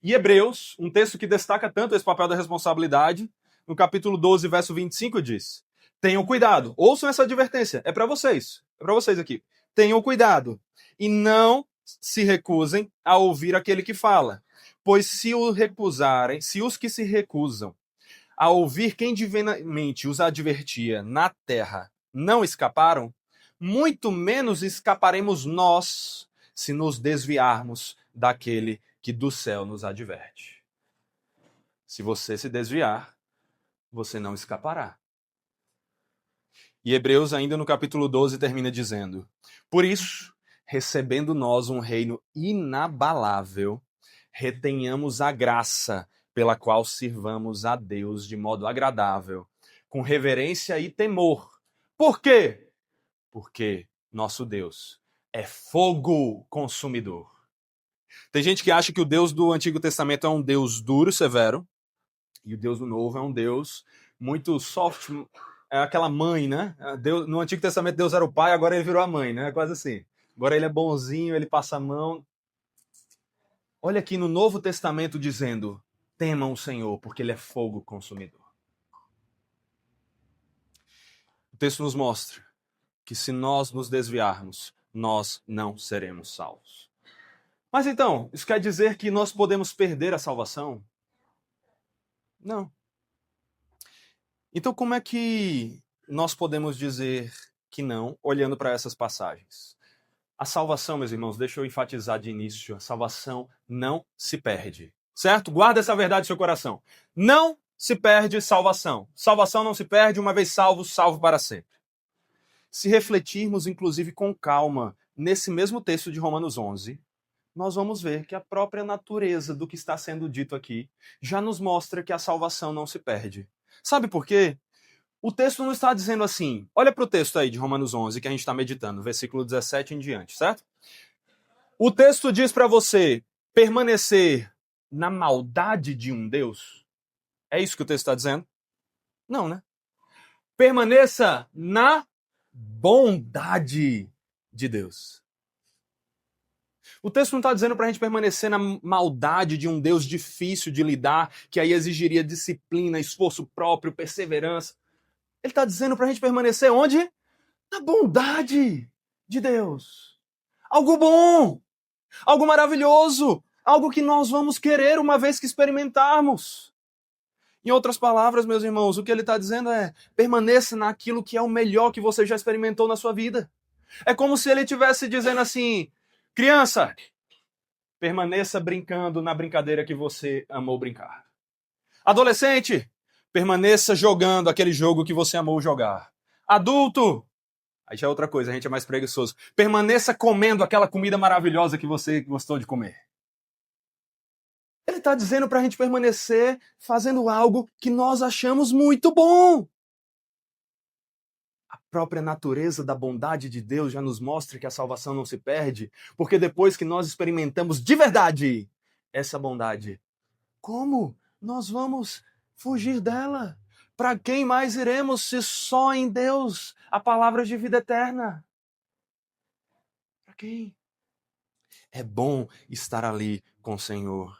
E Hebreus, um texto que destaca tanto esse papel da responsabilidade, no capítulo 12, verso 25, diz: "Tenham cuidado." Ouçam essa advertência, é para vocês aqui. "Tenham cuidado e não se recusem a ouvir aquele que fala, pois se os que se recusam a ouvir quem divinamente os advertia na terra não escaparam, muito menos escaparemos nós se nos desviarmos daquele que do céu nos adverte." Se você se desviar, você não escapará. E Hebreus, ainda no capítulo 12, termina dizendo: "Por isso, recebendo nós um reino inabalável, retenhamos a graça pela qual sirvamos a Deus de modo agradável, com reverência e temor." Por quê? Porque nosso Deus é fogo consumidor. Tem gente que acha que o Deus do Antigo Testamento é um Deus duro, severo, e o Deus do Novo é um Deus muito soft, é aquela mãe, né? No Antigo Testamento Deus era o pai, agora ele virou a mãe, né? É quase assim. Agora ele é bonzinho, ele passa a mão. Olha aqui no Novo Testamento dizendo: temam o Senhor, porque ele é fogo consumidor. O texto nos mostra que se nós nos desviarmos, nós não seremos salvos. Mas então, isso quer dizer que nós podemos perder a salvação? Não. Então, como é que nós podemos dizer que não, olhando para essas passagens? A salvação, meus irmãos, deixa eu enfatizar de início, a salvação não se perde. Certo? Guarda essa verdade no seu coração. Não se perde salvação. Salvação não se perde, uma vez salvo, salvo para sempre. Se refletirmos, inclusive, com calma, nesse mesmo texto de Romanos 11, nós vamos ver que a própria natureza do que está sendo dito aqui já nos mostra que a salvação não se perde. Sabe por quê? O texto não está dizendo assim. Olha para o texto aí de Romanos 11 que a gente está meditando, versículo 17 em diante, certo? O texto diz para você permanecer na maldade de um Deus. É isso que o texto está dizendo? Não, né? Permaneça na bondade de Deus. O texto não está dizendo para a gente permanecer na maldade de um Deus difícil de lidar, que aí exigiria disciplina, esforço próprio, perseverança. Ele está dizendo para a gente permanecer onde? Na bondade de Deus. Algo bom, algo maravilhoso, algo que nós vamos querer uma vez que experimentarmos. Em outras palavras, meus irmãos, o que ele está dizendo é: permaneça naquilo que é o melhor que você já experimentou na sua vida. É como se ele estivesse dizendo assim: criança, permaneça brincando na brincadeira que você amou brincar. Adolescente, permaneça jogando aquele jogo que você amou jogar. Adulto, aí já é outra coisa, a gente é mais preguiçoso. Permaneça comendo aquela comida maravilhosa que você gostou de comer. Ele está dizendo para a gente permanecer fazendo algo que nós achamos muito bom. A própria natureza da bondade de Deus já nos mostra que a salvação não se perde, porque depois que nós experimentamos de verdade essa bondade, como nós vamos fugir dela? Para quem mais iremos se só em Deus a palavra de vida eterna? Para quem? É bom estar ali com o Senhor.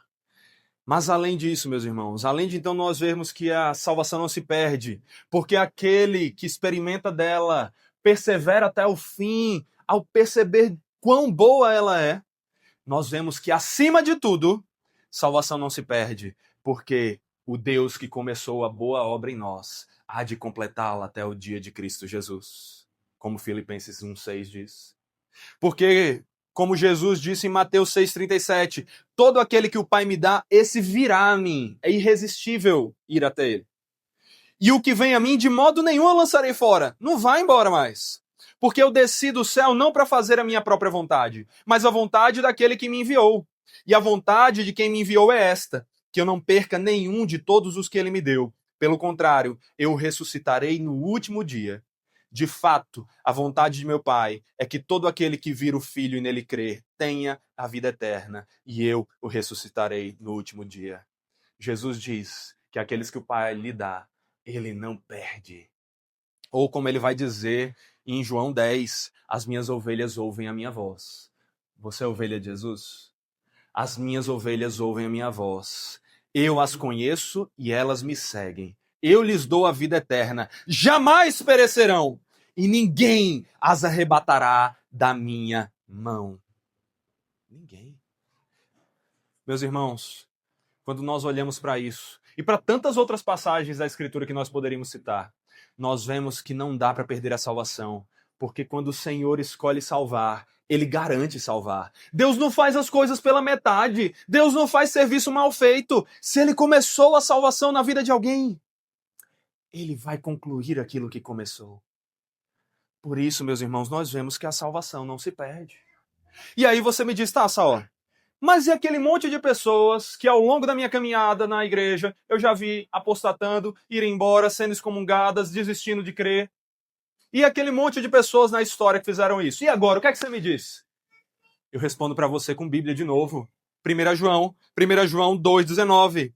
Mas além disso, meus irmãos, além de então nós vermos que a salvação não se perde, porque aquele que experimenta dela persevera até o fim, ao perceber quão boa ela é, nós vemos que acima de tudo, salvação não se perde, porque o Deus que começou a boa obra em nós há de completá-la até o dia de Cristo Jesus, como Filipenses 1,6 diz. Porque, como Jesus disse em Mateus 6,37, todo aquele que o Pai me dá, esse virá a mim. É irresistível ir até ele. E o que vem a mim, de modo nenhum eu lançarei fora. Não vai embora mais. Porque eu desci do céu não para fazer a minha própria vontade, mas a vontade daquele que me enviou. E a vontade de quem me enviou é esta, que eu não perca nenhum de todos os que ele me deu. Pelo contrário, eu ressuscitarei no último dia. De fato, a vontade de meu Pai é que todo aquele que vira o Filho e nele crer tenha a vida eterna, e eu o ressuscitarei no último dia. Jesus diz que aqueles que o Pai lhe dá, ele não perde. Ou como ele vai dizer em João 10, as minhas ovelhas ouvem a minha voz. Você é ovelha de Jesus? As minhas ovelhas ouvem a minha voz. Eu as conheço e elas me seguem. Eu lhes dou a vida eterna. Jamais perecerão. E ninguém as arrebatará da minha mão. Ninguém. Meus irmãos, quando nós olhamos para isso, e para tantas outras passagens da Escritura que nós poderíamos citar, nós vemos que não dá para perder a salvação. Porque quando o Senhor escolhe salvar, Ele garante salvar. Deus não faz as coisas pela metade. Deus não faz serviço mal feito. Se Ele começou a salvação na vida de alguém, Ele vai concluir aquilo que começou. Por isso, meus irmãos, nós vemos que a salvação não se perde. E aí você me diz, tá, Saul, mas e aquele monte de pessoas que ao longo da minha caminhada na igreja eu já vi apostatando, ir embora, sendo excomungadas, desistindo de crer? E aquele monte de pessoas na história que fizeram isso? E agora, o que é que você me diz? Eu respondo para você com Bíblia de novo. 1 João 2,19.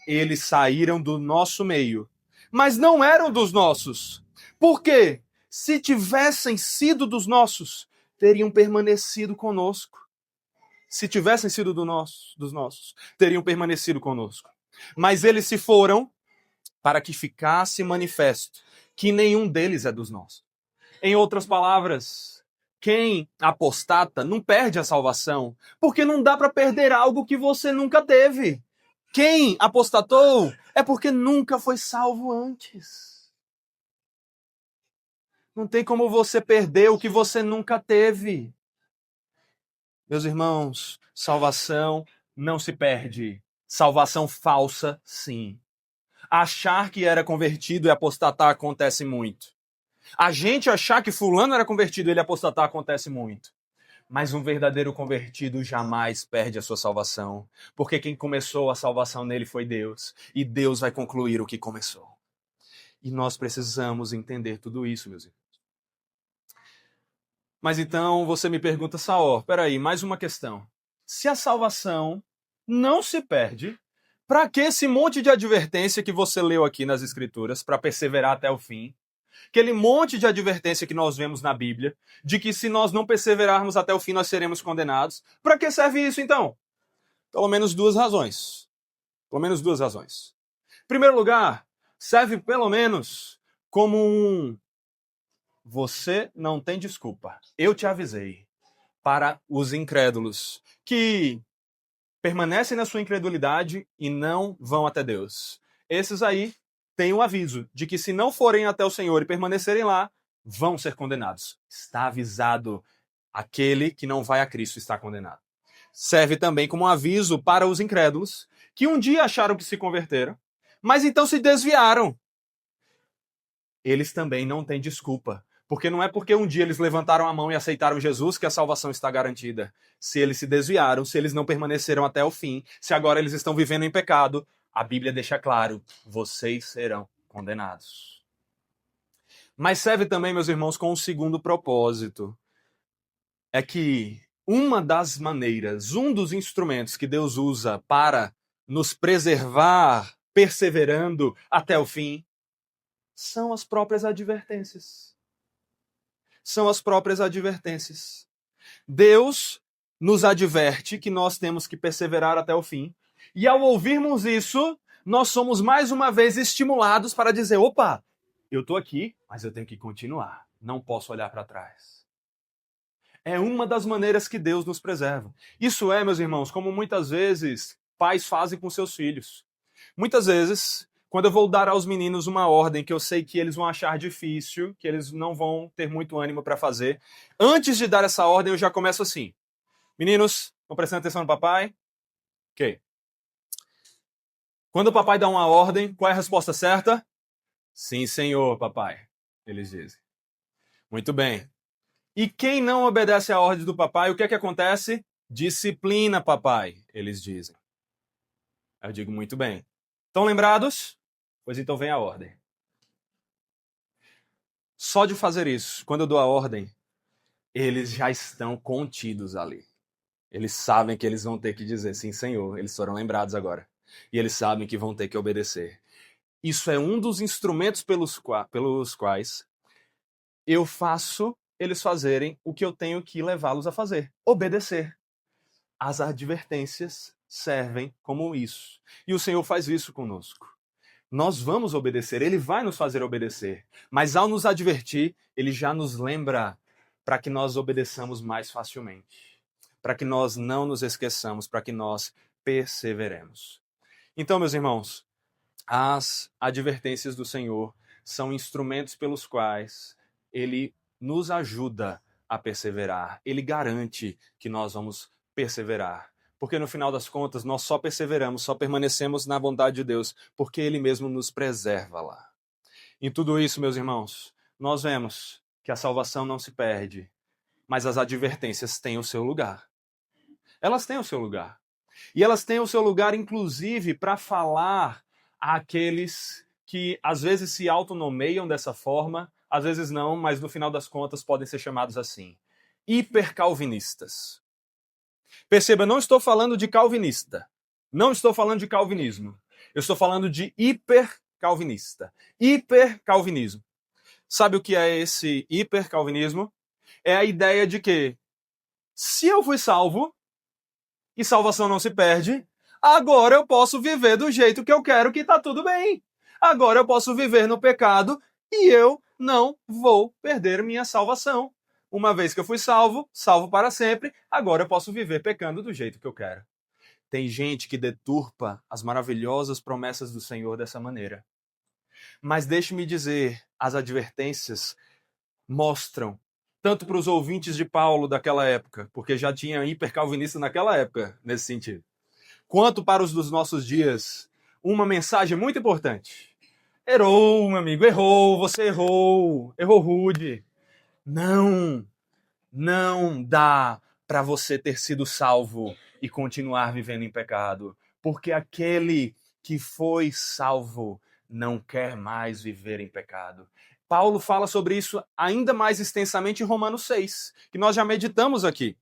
Eles saíram do nosso meio, mas não eram dos nossos. Por quê? Se tivessem sido dos nossos, teriam permanecido conosco. Se tivessem sido dos nossos, teriam permanecido conosco. Mas eles se foram para que ficasse manifesto que nenhum deles é dos nossos. Em outras palavras, quem apostata não perde a salvação, porque não dá para perder algo que você nunca teve. Quem apostatou é porque nunca foi salvo antes. Não tem como você perder o que você nunca teve. Meus irmãos, salvação não se perde. Salvação falsa, sim. Achar que era convertido e apostatar acontece muito. A gente achar que fulano era convertido e ele apostatar acontece muito. Mas um verdadeiro convertido jamais perde a sua salvação. Porque quem começou a salvação nele foi Deus. E Deus vai concluir o que começou. E nós precisamos entender tudo isso, meus irmãos. Mas então você me pergunta, Saul, peraí, mais uma questão. Se a salvação não se perde, para que esse monte de advertência que você leu aqui nas Escrituras, para perseverar até o fim? Aquele monte de advertência que nós vemos na Bíblia, de que se nós não perseverarmos até o fim, nós seremos condenados. Para que serve isso, então? Pelo menos duas razões. Pelo menos duas razões. Em primeiro lugar, serve pelo menos como um você não tem desculpa, eu te avisei, para os incrédulos que permanecem na sua incredulidade e não vão até Deus. Esses aí têm o aviso de que se não forem até o Senhor e permanecerem lá, vão ser condenados. Está avisado. Aquele que não vai a Cristo está condenado. Serve também como um aviso para os incrédulos que um dia acharam que se converteram, mas então se desviaram. Eles também não têm desculpa. Porque não é porque um dia eles levantaram a mão e aceitaram Jesus que a salvação está garantida. Se eles se desviaram, se eles não permaneceram até o fim, se agora eles estão vivendo em pecado, a Bíblia deixa claro, vocês serão condenados. Mas serve também, meus irmãos, com um segundo propósito. É que uma das maneiras, um dos instrumentos que Deus usa para nos preservar, perseverando até o fim, são as próprias advertências. São as próprias advertências. Deus nos adverte que nós temos que perseverar até o fim. E ao ouvirmos isso, nós somos mais uma vez estimulados para dizer, opa, eu estou aqui, mas eu tenho que continuar. Não posso olhar para trás. É uma das maneiras que Deus nos preserva. Isso é, meus irmãos, como muitas vezes pais fazem com seus filhos. Muitas vezes, quando eu vou dar aos meninos uma ordem que eu sei que eles vão achar difícil, que eles não vão ter muito ânimo para fazer, antes de dar essa ordem eu já começo assim. Meninos, estão prestando atenção no papai? Ok. Quando o papai dá uma ordem, qual é a resposta certa? Sim, senhor, papai, eles dizem. Muito bem. E quem não obedece à ordem do papai, o que é que acontece? Disciplina, papai, eles dizem. Eu digo, muito bem. Estão lembrados? Pois então vem a ordem. Só de fazer isso, quando eu dou a ordem, eles já estão contidos ali. Eles sabem que eles vão ter que dizer sim, senhor. Eles foram lembrados agora. E eles sabem que vão ter que obedecer. Isso é um dos instrumentos pelos quais eu faço eles fazerem o que eu tenho que levá-los a fazer. Obedecer. As advertências servem como isso. E o Senhor faz isso conosco. Nós vamos obedecer, Ele vai nos fazer obedecer. Mas ao nos advertir, Ele já nos lembra para que nós obedeçamos mais facilmente. Para que nós não nos esqueçamos, para que nós perseveremos. Então, meus irmãos, as advertências do Senhor são instrumentos pelos quais Ele nos ajuda a perseverar. Ele garante que nós vamos perseverar. Porque no final das contas, nós só perseveramos, só permanecemos na vontade de Deus, porque Ele mesmo nos preserva lá. Em tudo isso, meus irmãos, nós vemos que a salvação não se perde, mas as advertências têm o seu lugar. Elas têm o seu lugar. E elas têm o seu lugar, inclusive, para falar àqueles que às vezes se autonomeiam dessa forma, às vezes não, mas no final das contas podem ser chamados assim. Hipercalvinistas. Perceba, não estou falando de calvinista. Não estou falando de calvinismo. Eu estou falando de hipercalvinista. Hipercalvinismo. Sabe o que é esse hipercalvinismo? É a ideia de que se eu fui salvo e salvação não se perde, agora eu posso viver do jeito que eu quero, que está tudo bem. Agora eu posso viver no pecado e eu não vou perder minha salvação. Uma vez que eu fui salvo, salvo para sempre, agora eu posso viver pecando do jeito que eu quero. Tem gente que deturpa as maravilhosas promessas do Senhor dessa maneira. Mas deixe-me dizer, as advertências mostram, tanto para os ouvintes de Paulo daquela época, porque já tinha hipercalvinista naquela época, nesse sentido, quanto para os dos nossos dias, uma mensagem muito importante. Errou, meu amigo, errou, você errou rude. Não dá para você ter sido salvo e continuar vivendo em pecado, porque aquele que foi salvo não quer mais viver em pecado. Paulo fala sobre isso ainda mais extensamente em Romanos 6, que nós já meditamos aqui.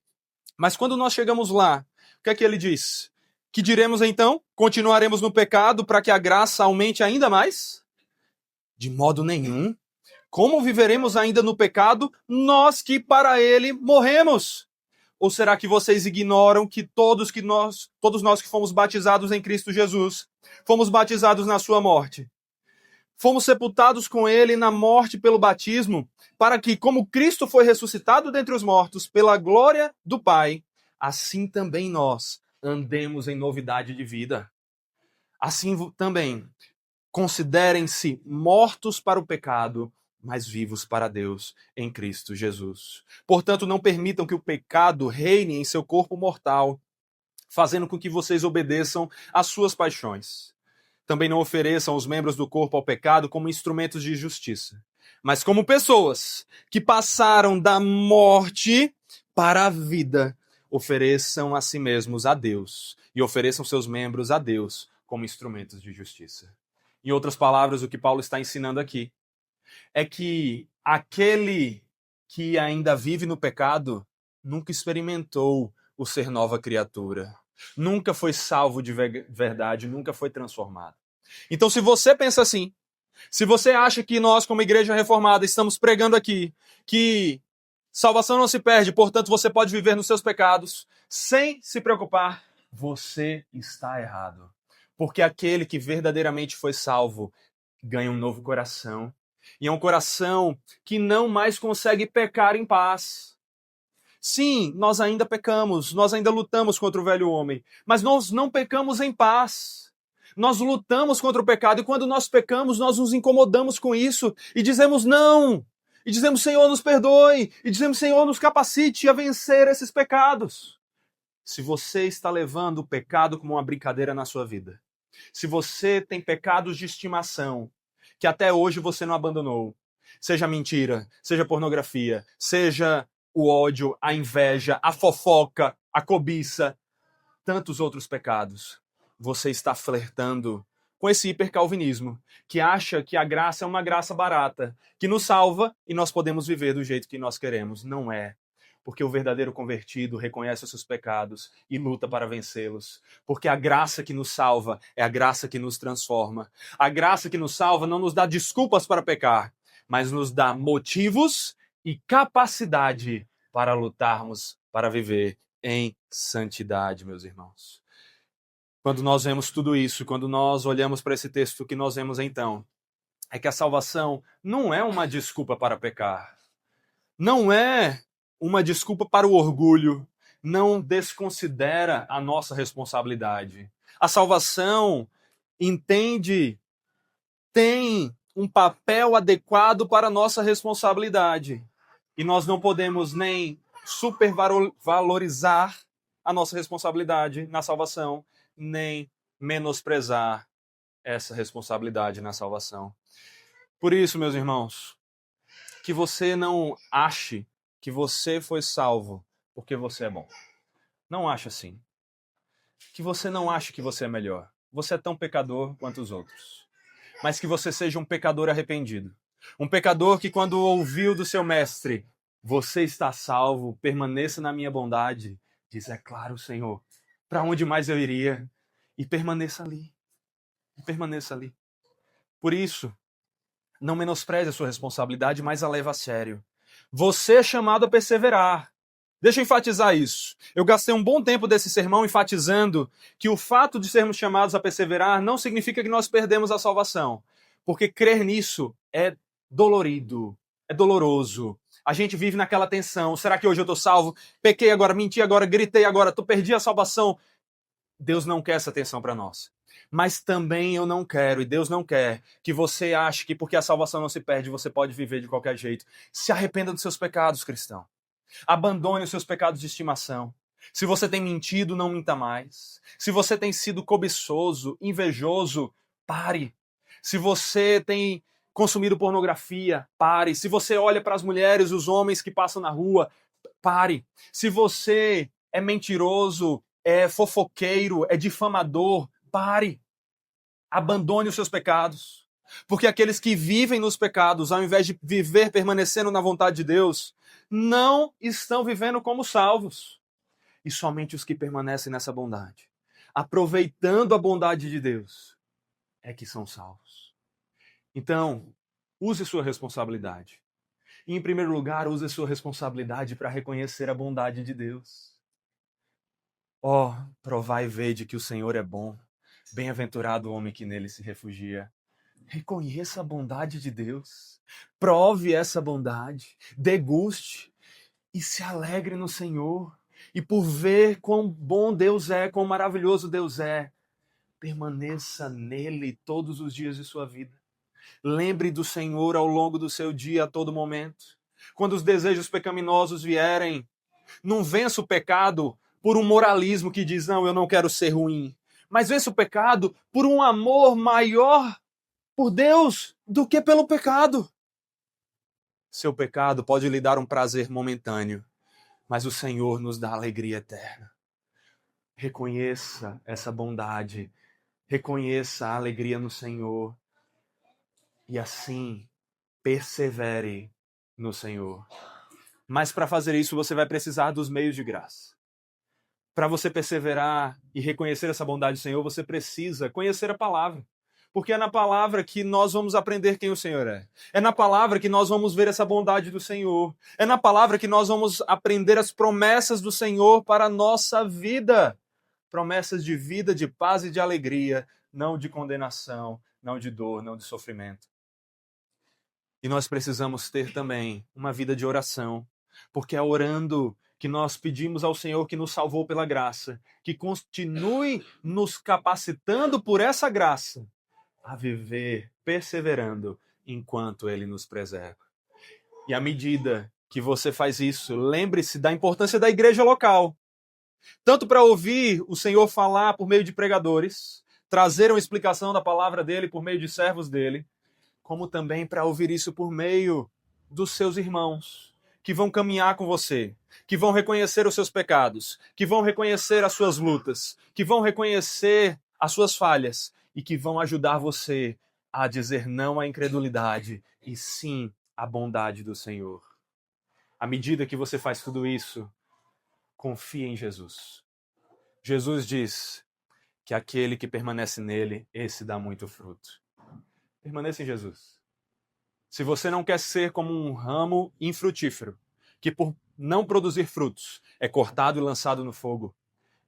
Mas quando nós chegamos lá, o que é que ele diz? Que diremos então? Continuaremos no pecado para que a graça aumente ainda mais? De modo nenhum. Como viveremos ainda no pecado, nós que para ele morremos? Ou será que vocês ignoram que todos nós que fomos batizados em Cristo Jesus, fomos batizados na sua morte? Fomos sepultados com ele na morte pelo batismo, para que, como Cristo foi ressuscitado dentre os mortos pela glória do Pai, assim também nós andemos em novidade de vida. Assim também, considerem-se mortos para o pecado, mas vivos para Deus em Cristo Jesus. Portanto, não permitam que o pecado reine em seu corpo mortal, fazendo com que vocês obedeçam às suas paixões. Também não ofereçam os membros do corpo ao pecado como instrumentos de justiça, mas como pessoas que passaram da morte para a vida. Ofereçam a si mesmos a Deus e ofereçam seus membros a Deus como instrumentos de justiça. Em outras palavras, o que Paulo está ensinando aqui é que aquele que ainda vive no pecado nunca experimentou o ser nova criatura. Nunca foi salvo de verdade, nunca foi transformado. Então, se você pensa assim, se você acha que nós, como igreja reformada, estamos pregando aqui que salvação não se perde, portanto você pode viver nos seus pecados sem se preocupar, você está errado. Porque aquele que verdadeiramente foi salvo ganha um novo coração. E é um coração que não mais consegue pecar em paz. Sim, nós ainda pecamos, nós ainda lutamos contra o velho homem, mas nós não pecamos em paz. Nós lutamos contra o pecado e quando nós pecamos, nós nos incomodamos com isso e dizemos não. E dizemos, Senhor, nos perdoe. E dizemos, Senhor, nos capacite a vencer esses pecados. Se você está levando o pecado como uma brincadeira na sua vida, se você tem pecados de estimação que até hoje você não abandonou, seja mentira, seja pornografia, seja o ódio, a inveja, a fofoca, a cobiça, tantos outros pecados, você está flertando com esse hipercalvinismo, que acha que a graça é uma graça barata, que nos salva e nós podemos viver do jeito que nós queremos. Não é. Porque o verdadeiro convertido reconhece os seus pecados e luta para vencê-los. Porque a graça que nos salva é a graça que nos transforma. A graça que nos salva não nos dá desculpas para pecar, mas nos dá motivos e capacidade para lutarmos, para viver em santidade, meus irmãos. Quando nós vemos tudo isso, quando nós olhamos para esse texto, o que nós vemos então é que a salvação não é uma desculpa para pecar. Não é uma desculpa para o orgulho. Não desconsidera a nossa responsabilidade. A salvação tem um papel adequado para a nossa responsabilidade. E nós não podemos nem supervalorizar a nossa responsabilidade na salvação, nem menosprezar essa responsabilidade na salvação. Por isso, meus irmãos, que você não ache que você foi salvo porque você é bom. Não ache assim. Que você não ache que você é melhor. Você é tão pecador quanto os outros. Mas que você seja um pecador arrependido. Um pecador que, quando ouviu do seu mestre, você está salvo, permaneça na minha bondade, diz, é claro, Senhor, para onde mais eu iria? E permaneça ali. E permaneça ali. Por isso, não menospreze a sua responsabilidade, mas a leve a sério. Você é chamado a perseverar. Deixa eu enfatizar isso. Eu gastei um bom tempo desse sermão enfatizando que o fato de sermos chamados a perseverar não significa que nós perdemos a salvação. Porque crer nisso é dolorido, é doloroso. A gente vive naquela tensão. Será que hoje eu estou salvo? Pequei agora, menti agora, gritei agora, perdi a salvação. Deus não quer essa tensão para nós. Mas também eu não quero, e Deus não quer, que você ache que porque a salvação não se perde, você pode viver de qualquer jeito. Se arrependa dos seus pecados, cristão. Abandone os seus pecados de estimação. Se você tem mentido, não minta mais. Se você tem sido cobiçoso, invejoso, pare. Se você tem consumido pornografia, pare. Se você olha para as mulheres, os homens que passam na rua, pare. Se você é mentiroso, é fofoqueiro, é difamador, pare. Abandone os seus pecados. Porque aqueles que vivem nos pecados, ao invés de viver permanecendo na vontade de Deus, não estão vivendo como salvos. E somente os que permanecem nessa bondade, aproveitando a bondade de Deus, é que são salvos. Então, use sua responsabilidade. E, em primeiro lugar, use sua responsabilidade para reconhecer a bondade de Deus. Provai e vede que o Senhor é bom. Bem-aventurado o homem que nele se refugia. Reconheça a bondade de Deus. Prove essa bondade. Deguste e se alegre no Senhor. E por ver quão bom Deus é, quão maravilhoso Deus é, permaneça nele todos os dias de sua vida. Lembre do Senhor ao longo do seu dia, a todo momento. Quando os desejos pecaminosos vierem, não vença o pecado por um moralismo que diz, não, eu não quero ser ruim. Mas vença o pecado por um amor maior por Deus do que pelo pecado. Seu pecado pode lhe dar um prazer momentâneo, mas o Senhor nos dá alegria eterna. Reconheça essa bondade, reconheça a alegria no Senhor e assim persevere no Senhor. Mas para fazer isso você vai precisar dos meios de graça. Para você perseverar e reconhecer essa bondade do Senhor, você precisa conhecer a palavra. Porque é na palavra que nós vamos aprender quem o Senhor é. É na palavra que nós vamos ver essa bondade do Senhor. É na palavra que nós vamos aprender as promessas do Senhor para a nossa vida. Promessas de vida, de paz e de alegria, não de condenação, não de dor, não de sofrimento. E nós precisamos ter também uma vida de oração, porque é orando que nós pedimos ao Senhor que nos salvou pela graça, que continue nos capacitando por essa graça a viver perseverando enquanto Ele nos preserva. E à medida que você faz isso, lembre-se da importância da igreja local. Tanto para ouvir o Senhor falar por meio de pregadores, trazer uma explicação da palavra dele por meio de servos dele, como também para ouvir isso por meio dos seus irmãos, que vão caminhar com você, que vão reconhecer os seus pecados, que vão reconhecer as suas lutas, que vão reconhecer as suas falhas e que vão ajudar você a dizer não à incredulidade e sim à bondade do Senhor. À medida que você faz tudo isso, confie em Jesus. Jesus diz que aquele que permanece nele, esse dá muito fruto. Permaneça em Jesus. Se você não quer ser como um ramo infrutífero, que por não produzir frutos é cortado e lançado no fogo,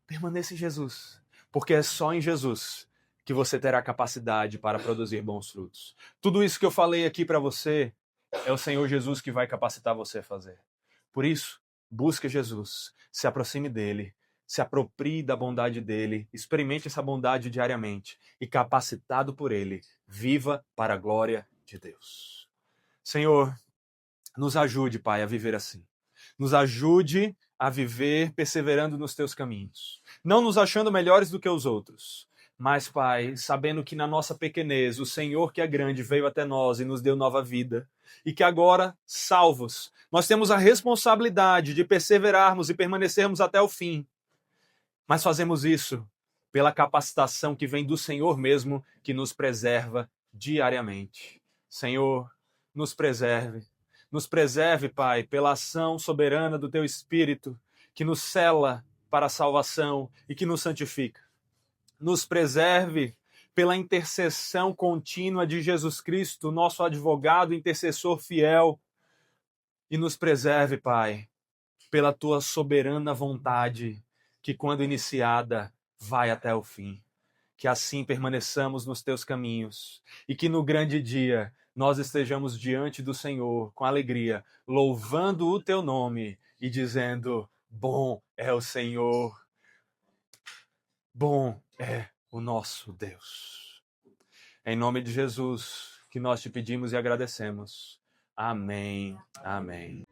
permaneça em Jesus, porque é só em Jesus que você terá capacidade para produzir bons frutos. Tudo isso que eu falei aqui para você é o Senhor Jesus que vai capacitar você a fazer. Por isso, busque Jesus, se aproxime dele, se aproprie da bondade dele, experimente essa bondade diariamente e, capacitado por ele, viva para a glória de Deus. Senhor, nos ajude, Pai, a viver assim. Nos ajude a viver perseverando nos teus caminhos. Não nos achando melhores do que os outros, mas, Pai, sabendo que na nossa pequenez, o Senhor que é grande veio até nós e nos deu nova vida. E que agora, salvos, nós temos a responsabilidade de perseverarmos e permanecermos até o fim. Mas fazemos isso pela capacitação que vem do Senhor mesmo, que nos preserva diariamente. Senhor, nos preserve. Nos preserve, Pai, pela ação soberana do Teu Espírito, que nos cela para a salvação e que nos santifica. Nos preserve pela intercessão contínua de Jesus Cristo, nosso advogado, intercessor fiel. E nos preserve, Pai, pela Tua soberana vontade, que quando iniciada, vai até o fim. Que assim permaneçamos nos Teus caminhos e que no grande dia nós estejamos diante do Senhor com alegria, louvando o Teu nome e dizendo: bom é o Senhor, bom é o nosso Deus. Em nome de Jesus, que nós te pedimos e agradecemos. Amém. Amém.